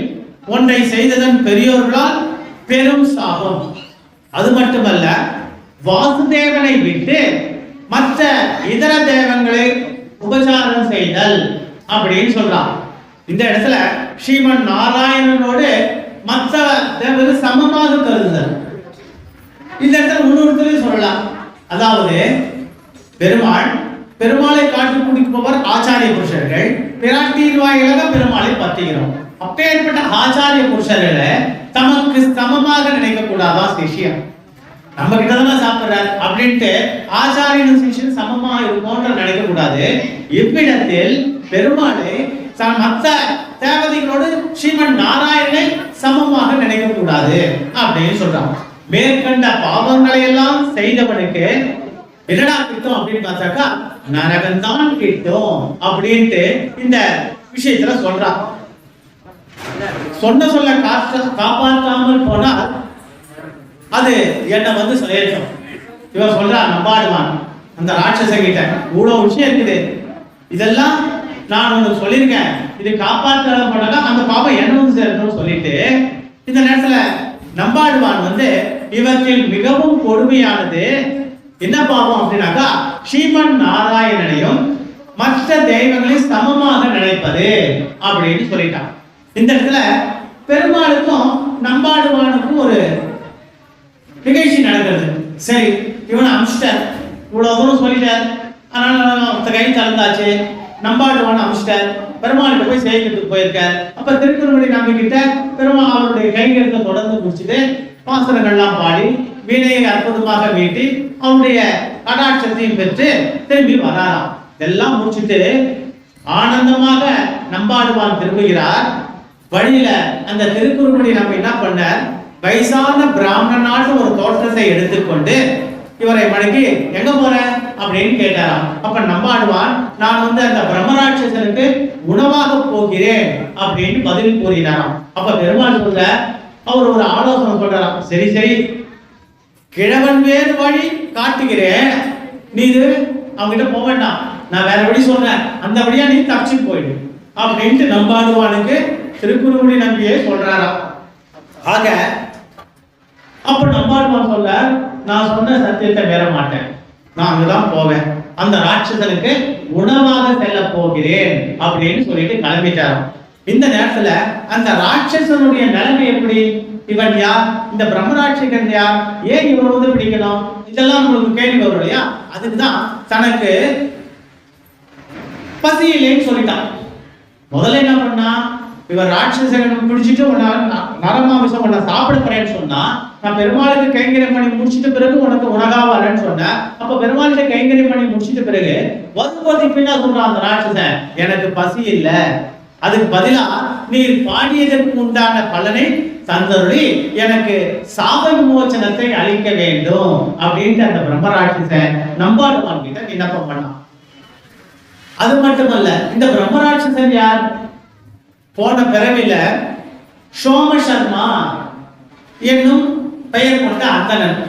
ஒன்றை செய்ததன் பெரியோர்களால் பெரும் சாபம். அது மட்டுமல்ல, வாசுதேவனை விட்டு மற்ற இதர தேவங்களை உபசாரம் செய்தல் அப்படின்னு சொல்றான். இந்த இடத்துல ஸ்ரீமன் நாராயணனோடு மற்ற தேவர்கள் சமமாக கருதுதல். இந்த இடத்துல முன்னூறு சொல்லலாம். அதாவது பெருமாளை காட்டி குடிப்பவர் ஆச்சாரிய புருஷர்கள், பிராட்டியின் வாயிலாக பெருமாளை பற்றுகிறோம். அப்பேற்பட்ட ஆச்சாரிய புருஷர்களை தமக்கு சமமாக நினைக்க கூடாதா சிஷ்யம்? நம்ம கிட்டதான் சாப்பிடுறார் அப்படின்ட்டு ஆச்சாரியன் சிஷ்யன் சமமா இருக்கும்ன்ற நினைக்க கூடாது. இவ்விடத்தில் பெருமாளை மற்ற தேவதைகளோடு ஸ்ரீமன் நாராயணனை சமமாக நினைக்க கூடாது அப்படின்னு சொல்றாங்க. மேற்கண்ட பாவங்களை எல்லாம் செய்தவனுக்கு என்னடா கிட்டும் அப்படின்னு பார்த்தாக்கா நரகம்தான் கிட்டும் அப்படின்ட்டு இந்த விஷயத்துல சொல்றான். சொல்ல காப்பாற்றாமல் போனால் அது என்ன வந்து சொல்லிடும். இவன் சொல்றா நம்பாடுவான் அந்த ராட்சச கிட்ட இவ்வளவு விஷயம் இருக்குது, இதெல்லாம் நான் உனக்கு சொல்லியிருக்கேன், இது காப்பாற்ற அந்த பாப்பா என்ன வந்து சேர்க்கணும்னு சொல்லிட்டு இந்த நேரத்துல நம்பாடுவான் வந்து இவற்றில் மிகவும் கொடுமையானது என்ன பாவம் அப்படின்னாக்கா ஸ்ரீமன் நாராயணனையும் மற்ற தெய்வங்களையும் சமமாக நினைப்பது அப்படின்னு சொல்லிட்டான். இந்த இடத்துல பெருமாளுக்கும் நம்பாடுவானுக்கும் ஒரு நிகழ்ச்சி நடக்கிறது. சரி, இவனை அமிச்சிட்டார், இவ்வளவு தூரம் சொல்லிட்டார், அதனால கை கலந்தாச்சு, நம்பாடுவான் அமிச்சிட்டார், பெருமாள்கிட்ட போய் சேவிக்கிறதுக்கு போயிருக்கார். அப்ப திருக்குறளுடைய நம்பி கிட்ட பெருமாள் அவருடைய கைங்கரத்தை தொடர்ந்து முடிச்சுட்டு பாசனங்கள்லாம் பாடி வீணையை அற்புதமாக மீட்டி அவருடைய கடாட்சத்தையும் பெற்று திரும்பி வராராம். இதெல்லாம் முடிச்சுட்டு ஆனந்தமாக நம்பாடுவான் திரும்புகிறார். வழியில அந்த திருக்குறளுடைய நம்ம என்ன பண்ண, வயசான பிராமணனான ஒரு தோற்றத்தை எடுத்துக்கொண்டு இவரை மடக்கி எங்க போற அப்படின்னு கேட்டாராம். அப்ப நம்பாடுவான், நான் அந்த பிரம்மராட்சசனுக்கு உணவாக போகிறேன் அப்படின்னு பதில் கூறினாராம். அப்ப பெருமாள் சொல்ல அவர் ஒரு ஆலோசனை சொல்றாராம். சரி சரி, கிழவன் வேறு வழி காட்டுகிறேன், நீ இது அவங்கிட்ட போக வேண்டாம், நான் வேற வழி சொன்னேன், அந்த வழியா நீ தப்பிச்சு போயிடு அப்படின்ட்டு நம்பாடுவானுக்கு திருக்குறளுடைய நம்பியை சொல்றாராம். ஆக அப்ப நம்பாடுவான் சொல்ல, நான் சொன்ன சத்தியத்தை வேற மாட்டேன், நான் அங்கதான் போவேன், அந்த ராட்சசனுக்கு உணவாக செல்ல போகிறேன் அப்படின்னு சொல்லிட்டு கிளம்பிட்டாராம். இந்த நேரத்துல அந்த ராட்சசனுடைய நிலைமை எப்படி, இவன் யார், இந்த பிரம்மராட்சகன் யார், ஏன் இவன் பிடிக்கணும், இதெல்லாம் உங்களுக்கு கேள்வி வரும் இல்லையா? அதுக்குதான் தனக்கு பசி இல்லைன்னு சொல்லிட்டான். முதல்ல என்ன பண்ணா, இவர் ராட்சசன் பிடிச்சிட்டு நரமாமிசம் உன்னை சாப்பிட போறேன்னு சொன்னா, நான் பெருமாளுக்கு கைங்கரியம் பண்ணி முடிச்சிட்ட பிறகு உனக்கு உணவா வரேன்னு சொன்னேன். அப்ப பெருமாளுக்கு கைங்கரியம் பண்ணி முடிச்சிட்ட பிறகு வரும்போது பின்னா சொல்றான் அந்த ராட்சசன், எனக்கு பசி இல்லை, அதுக்கு பதிலா நீர் பாடியதற்கு உண்டான பலனை தந்தருளி எனக்கு சாப விமோச்சனத்தை அளிக்க வேண்டும் அப்படின்ட்டு அந்த பிரம்மராட்சசன் நம்பாடுவான் கிட்ட விண்ணப்பம் பண்ணான். அது மட்டுமல்ல, இந்த பிரம்மராட்சசன் யார், போன பிறவில சோமசர்மா என்னும் பெயர் கொண்ட அந்தணன்.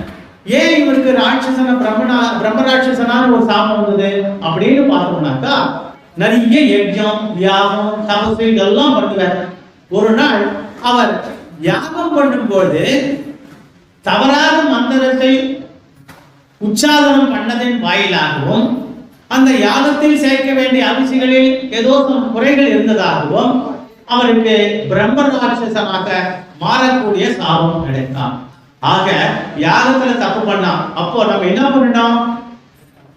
ஏன் இவருக்கு ராட்சசன பிரம்மராட்சசனான ஒரு சாபம் வந்தது அப்படின்னு பார்த்தோம்னாக்கா, நிறைய யஜ்ஞம் யாகம் தபசு இதெல்லாம் பண்ணுவார். ஒரு நாள் அவர் யாகம் பண்ணும்போது தவறாக மந்திரத்தை உச்சாரணம் பண்ணதின் வாயிலாகவும் அந்த யாகத்தில் சேர்க்க வேண்டிய அரிசிகளில் ஏதோ குறைகள் இருந்ததாகவும் அவருக்கு பிரம்ம ராட்சசனாக மாறக்கூடிய சாபம் கிடைத்தான். ஆக யாகத்துல தப்பு பண்ணான். அப்போ நம்ம என்ன பண்ணணும்,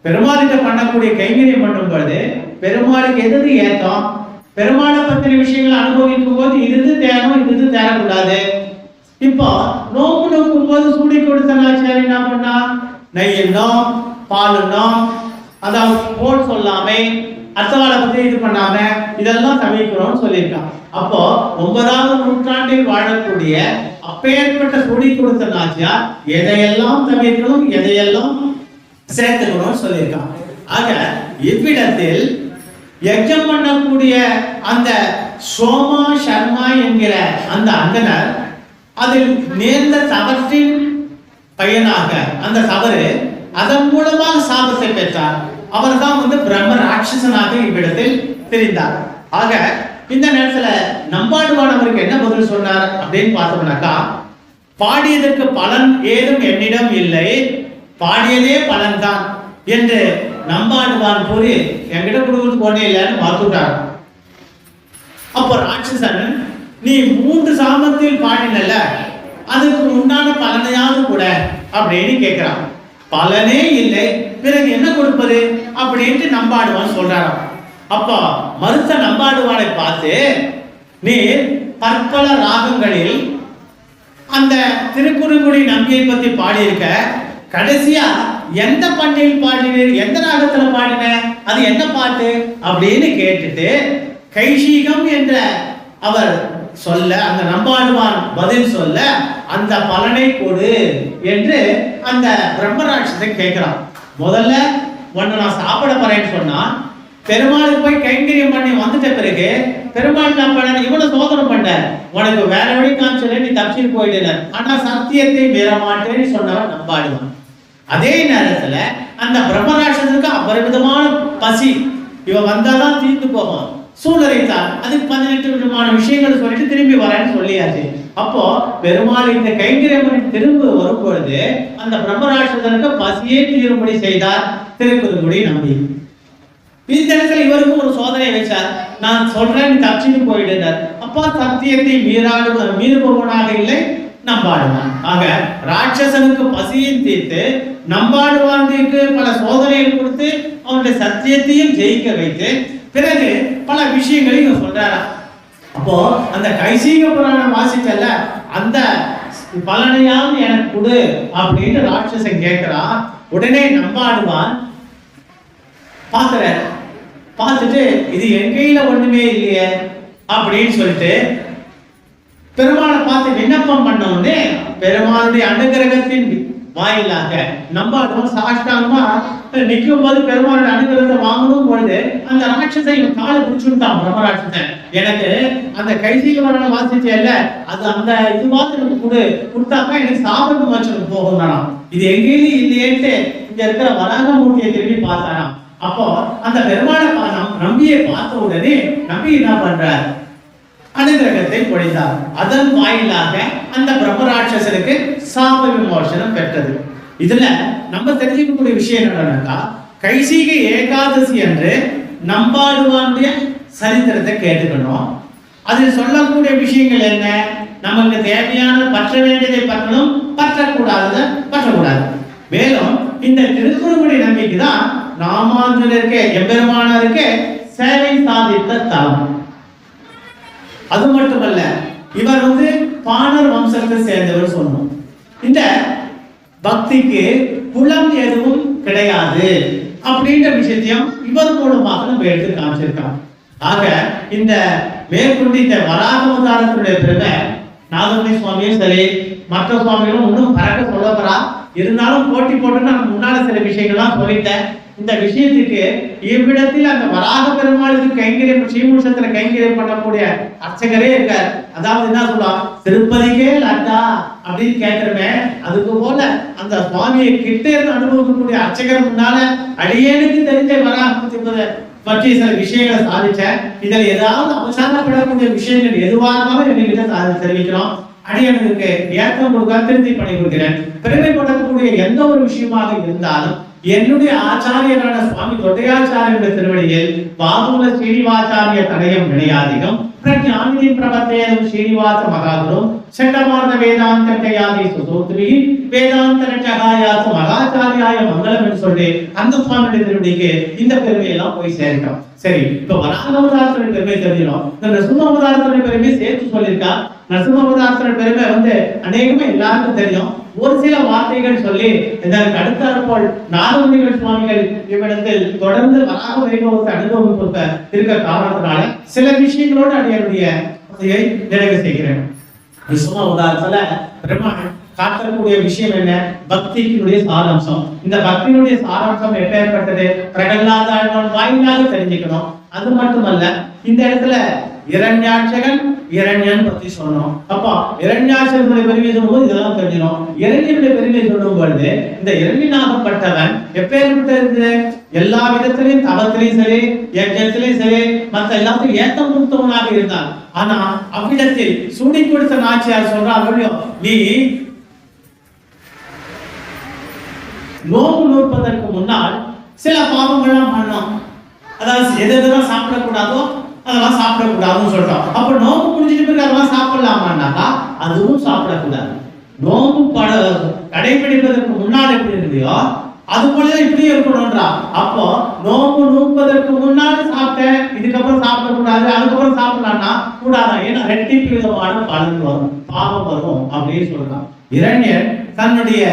பெருமாளுக்கு பண்ணக்கூடிய கைங்கரியம் பண்ணும் பொழுது பெருமாளுக்கு எது ஏத்தம், பெருமாளை பற்றின விஷயங்களை அனுபவிக்கும் போது இது தேரும் இது தேரக்கூடாது. இப்போ நோக்கு நோக்கும் போது சூடி கொடுத்த நாச்சியார் என்ன பண்ணா, நெய் எண்ணம் பால் எண்ணம் அதாவது போல் சொல்லாம அர்த்தவாளை பத்தி இது பண்ணாம இதெல்லாம் தவிர்க்கிறோம்னு சொல்லியிருக்கான். அப்போ 9ஆம் நூற்றாண்டில் வாழக்கூடிய அப்பேற்பட்ட சூடி கொடுத்த நாச்சியார் எதையெல்லாம் தவிர்க்கணும் எதையெல்லாம் சேர்த்துக்கணும்னு சொல்லியிருக்கான். ஆக இவ்விடத்தில் யஜ்ஞம் பண்ணக்கூடிய அந்த சோமா சர்மா என்கிற அந்த அந்தனர் அதில் நேர்ந்த தவற்றின் பயனாக அந்த தவறு அதன் மூலமாக சாபத்தை பெற்றார். அவர் தான் பிரம்ம ராட்சசனாக இவ்விடத்தில் தெரிந்தார். ஆக இந்த நேரத்துல நம்பாடுவானவருக்கு என்ன பதில் சொன்னார் அப்படின்னு பார்த்தோம்னாக்கா, பாடியதற்கு பலன் ஏதும் என்னிடம் இல்லை, பாடியதே பலன் தான் என்று நம்பாடுவான் கூறி என்கிட்ட கொடுக்குறது போனே இல்லைன்னு மாத்துட்டார். அப்போ ராட்சசன், நீ 3 சாமத்தில் பாடினல அதுக்கு உண்டான பலனையாவது கூட அப்படின்னு கேட்கிறான். பலனே இல்லை, பிறகு என்ன கொடுப்பது அப்படின்ட்டு நம்பாடுவான் சொல்றாராம். அப்போ மறுத்த நம்பாடுவானை பார்த்து, நீ பற்பல ராகங்களில் அந்த திருக்குறுங்குடி நம்பியை பத்தி பாடியிருக்க, கடைசியா எந்த பண்ணில் பாடினீர், எந்த ராகத்துல பாடின, அது என்ன பாட்டு அப்படின்னு கேட்டுட்டு கைஷீகம் என்ற அவர் சொல்ல, அந்த நம்பாடுவான் பதில் சொல்ல, அந்த பலனை கொடு என்று அந்த பிரம்மராட்சசன் கேட்கிறான். முதல்ல உன்னை நான் சாப்பிட போறேன்னு சொன்னா, பெருமாளுக்கு போய் கைங்கரியம் பண்ணி வந்துட்ட பிறகு பெருமாள் நான் பண்ண இவனை சோதனை பண்ண, உனக்கு வேற வழி காமிச்சல, நீ தப்பிச்சு போயிட்டு, ஆனா சத்தியத்தை மீற மாட்டேன்னு சொன்னவன் நம்பாடுவான். அதே நேரத்துல அந்த பிரம்மராட்சசனுக்கு அபரிமிதமான பசி, இவன் வந்தாதான் தீர்ந்து போகும், சூழலைத்தான் அதுக்கு 18 விதமான விஷயங்கள் சொல்லிட்டு திரும்பி வரேன்னு சொல்லியாச்சு. அப்போ பெருமாள் இந்த கைங்கரியம் பண்ணி திரும்ப வரும்பொழுது அந்த பிரம்மராட்சசனுக்கு பசியே தீரும்படி செய்தார் திருக்குறுங்குடி நம்பி. இந்த இடத்துல இவருக்கும் ஒரு சோதனை வச்சார். நான் சொல்றேன் தப்பிச்சுட்டு போயிடுறார். அப்பா சத்தியத்தை மீறுபவனாக இல்லை நம்பாடுவான். ஆக ராட்சசனுக்கு பசியும் தீர்த்து நம்பாடுவானுக்கு பல சோதனைகள் கொடுத்து அவனுடைய சத்தியத்தையும் ஜெயிக்க வைத்து பிறகு பல விஷயங்களையும் சொல்றாரா. அப்போ அந்த கைசீக புராணம் வாசிக்கல அந்த பலனையாவது எனக்கு கொடு அப்படின்னு ராட்சசன் கேட்கிறான். உடனே நம்பாடுவான் பார்த்துட்டு இது என் கையில ஒண்ணுமே இல்லையே அப்படின்னு சொல்லிட்டு பெருமாளை பார்த்து விண்ணப்பம் பண்ண உடனே பெருமாளுடைய அனுகிரகத்தின் வாயிலாக நம்பாடுவான் சாஷ்டாங்கமா நிற்கும் போது பெருமாளுடைய அனுகிரகத்தை வாங்கணும் பொழுது அந்த ராட்சசை காலை பிடிச்சுட்டான் பிரம்மராட்சசன். எனக்கு அந்த கைசீக புராணம் வாசிச்சேல்ல அது அந்த இதுவாது எனக்கு கொடுத்தாக்கா எனக்கு சாபத்து மோட்சம் போகும். இது எங்கேயும் இல்லையேட்டு இங்க இருக்கிற வராகமூர்த்தியை திரும்பி பார்த்தாராம். அப்போ அந்த பெருமாளை நம்பியை பார்த்த உடனே நம்பி என்ன பண்றார், அனுகிரகத்தை பொழிந்தார். அதன் வாயிலாக அந்த பிரம்மராட்சசனுக்கு சாப விமோசனம் பெற்றது. இதுல நம்ம தெரிஞ்சுக்கக்கூடிய விஷயம் என்னன்னாக்கா, கைசீகை ஏகாதசி என்று நம்பாடுவானுடைய சரித்திரத்தை கேட்டுக்கணும். அதில் சொல்லக்கூடிய விஷயங்கள் என்ன, நமக்கு தேவையான பற்ற வேண்டியதை பற்றணும், பற்றக்கூடாததை பற்றக்கூடாது. மேலும் இந்த திருக்குறுங்குடி நம்பிக்கை தான் ராமானுஜருக்கு எம்பெருமானாருக்கு சேவை சாதித்த தலம். அது மட்டுமல்ல, இவர் பாணர் வம்சத்தை சேர்ந்தவர் சொன்னோம். இந்த பக்திக்கு குலம் எதுவும் கிடையாது அப்படின்ற விஷயத்தையும் இவர் மூலமாக நம்ம எடுத்து காமிச்சிருக்கோம். ஆக இந்த மேற்கொண்டு இந்த வராகவதாரத்துடைய பெருமை நாகமணி சுவாமியும் சரி மற்ற சுவாமிகளும் இன்னும் பறக்க சொல்லப்பறா. இருந்தாலும் போட்டி போட்டு நான் முன்னால சில விஷயங்கள்லாம் சொல்லிட்டேன். இந்த விஷயத்துக்கு இவ்விடத்தில் அந்த வராக பெருமாளுக்கு கைங்கரியம் ஸ்ரீமுஷத்துல கைங்கரியம் பண்ணக்கூடிய அர்ச்சகரே இருக்கார். அதாவது என்ன சொல்லலாம், திருப்பதிக்கே லட்டா அப்படின்னு கேட்கிறமே, அதுக்கு போல அந்த சுவாமியை கிட்ட இருந்து அனுபவிக்கக்கூடிய அர்ச்சகர் முன்னால அடியேனுக்கு தெரிஞ்ச வராக பற்றி சில விஷயங்களை சாதிச்சேன். இதில் ஏதாவது அவசானப்படக்கூடிய விஷயங்கள் எதுவாக இருந்தாலும் எங்ககிட்ட தெரிவிக்கிறோம். அடியனுக்கு ஏற்றம் கொடுக்க திருத்தி பண்ணி கொடுக்கிறேன். பெருமைப்படக்கூடிய எந்த ஒரு விஷயமாக இருந்தாலும் என்னுடைய ஆச்சாரியரான சுவாமி தொட்டையாச்சாரிய திருவடியில் பாதுல ஸ்ரீனிவாச்சாரிய தடயம் வினையாதிகம் பிரஜானிதி பிரபத்தேதம் ஸ்ரீனிவாச மகாகுரு சண்டமார்த வேதாந்தயாதி சுதோத்ரி வேதாந்த ரட்சகாயாச மகாச்சாரியாய மங்களம் என்று சொல்லி அந்த சுவாமியுடைய திருவடிக்கு இந்த பெருமையெல்லாம் போய் சேர்க்கிறோம். சரி, இப்ப வராகவதாரத்துடைய பெருமை தெரிஞ்சிடும். இந்த நரசிம்மவதாரத்துடைய பெருமை சேர்த்து சொல்லியிருக்கா. நரசிம்மவதாரத்துடைய பெருமை அநேகமே எல்லாருக்கும் தெரியும். ஒரு சில வார்த்தைகள் சொல்லி இதற்கு அடுத்தாற்போல் நாகமணிகள் சுவாமிகள் இவ்விடத்தில் தொடர்ந்து வராக வைபவத்தை அனுபவிப்ப இருக்க காரணத்தினால சில விஷயங்களோடு அடியனுடைய நிறைவு செய்கிறேன். நரசிம்மவதாரத்துல பெருமாள் காட்டக்கூடிய விஷயம் என்ன, பக்தியினுடைய சாராம்சம். இந்த பக்தியினுடைய சாராம்சம் எப்பேற்பட்டது பிரகலாத வாயிலாக தெரிஞ்சுக்கணும். அது மட்டுமல்ல, இந்த இடத்துல இரண்யாட்சகன் இரண்யன் பத்தி சொன்னோம். அப்ப இரண்யாட்சகனுடைய பெருமை சொல்லும்போது இதெல்லாம் தெரிஞ்சிடும். இரண்யனுடைய பெருமை சொல்லும் பொழுது இந்த இரண்யனாகப்பட்டவன் எப்பேற்பட்ட எல்லா விதத்திலையும் தவத்திலையும் சரி யஜ்ஞத்திலையும் சரி மற்ற எல்லாத்தையும் ஏத்தம் கொடுத்தவனாக இருந்தான். ஆனா அவ்விடத்தில் சூடி கொடுத்த நாச்சியார் சொல்றாங்க, நீ நோம்பு நூற்பதற்கு முன்னால் சில பாவங்கள்லாம் பண்ணோம். அதாவது எதெல்லாம் சாப்பிடக்கூடாதோ அதெல்லாம் சாப்பிடக்கூடாதுன்னு சொல்றோம். அப்ப நோம்பு முடிஞ்சிட்டு பிறகு அதெல்லாம் சாப்பிடலாமான்னாக்கா அதுவும் சாப்பிடக்கூடாது. நோம்பு கடைபிடிப்பதற்கு முன்னால் எப்படி இருந்தியோ அது போல இப்படியே இருக்கணும்ன்றா. அப்போ நோம்பு நூற்பதற்கு முன்னாடி சாப்பிட்டேன், இதுக்கப்புறம் சாப்பிடக்கூடாது, அதுக்கப்புறம் சாப்பிடலாம்னா கூடாதான். ஏன்னா ரெட்டிப்பு விதமான பலன் வரும், பாவம் வரும் அப்படின்னு சொல்றான். இரண்யன் தன்னுடைய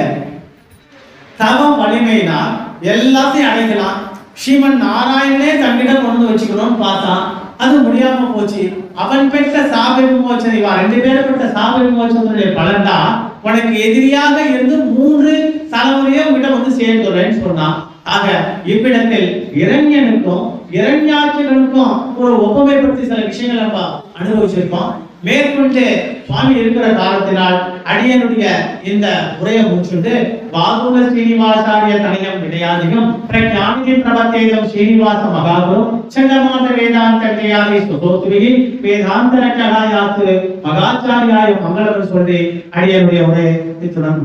தவம் வலிமையினால் எல்லாத்தையும் அடைக்கலாம். ஸ்ரீமன் நாராயணனே தன்னிடம் கொண்டு வச்சுக்கணும்னு பார்த்தான், அது முடியாம போச்சு. அவன் பெற்ற சாப விமோசனம், இவன் 2 பேரும் பெற்ற சாப விமோசனத்துடைய பலன் தான் உனக்கு எதிரியாக இருந்து 3 தலைமுறையை உங்ககிட்ட சேர்ந்துடுறேன்னு சொன்னான். ஆக இவ்விடத்தில் இரண்யனுக்கும் இரண்யாட்சகனுக்கும் ஒரு ஒப்புமைப்படுத்தி சில விஷயங்களை நம்ம அனுபவிச்சிருக்கோம். மேற்கொண்டு சுவாமி இருக்கிற காலத்தினால் அடியனுடைய இந்த உரையை முடிச்சுட்டு பாதுல ஸ்ரீனிவாசாரிய தனயம் விடையாதிகம் பிரஜானிதி பிரபத்தேதம் ஸ்ரீனிவாச மகாகுரு சண்டமாத வேதாந்தயாதி சுதோத்ரி வேதாந்த ரட்சகாயாத்து மகாச்சாரியாய மங்களம் சொல்லி அடியனுடைய உரையை இத்துடன்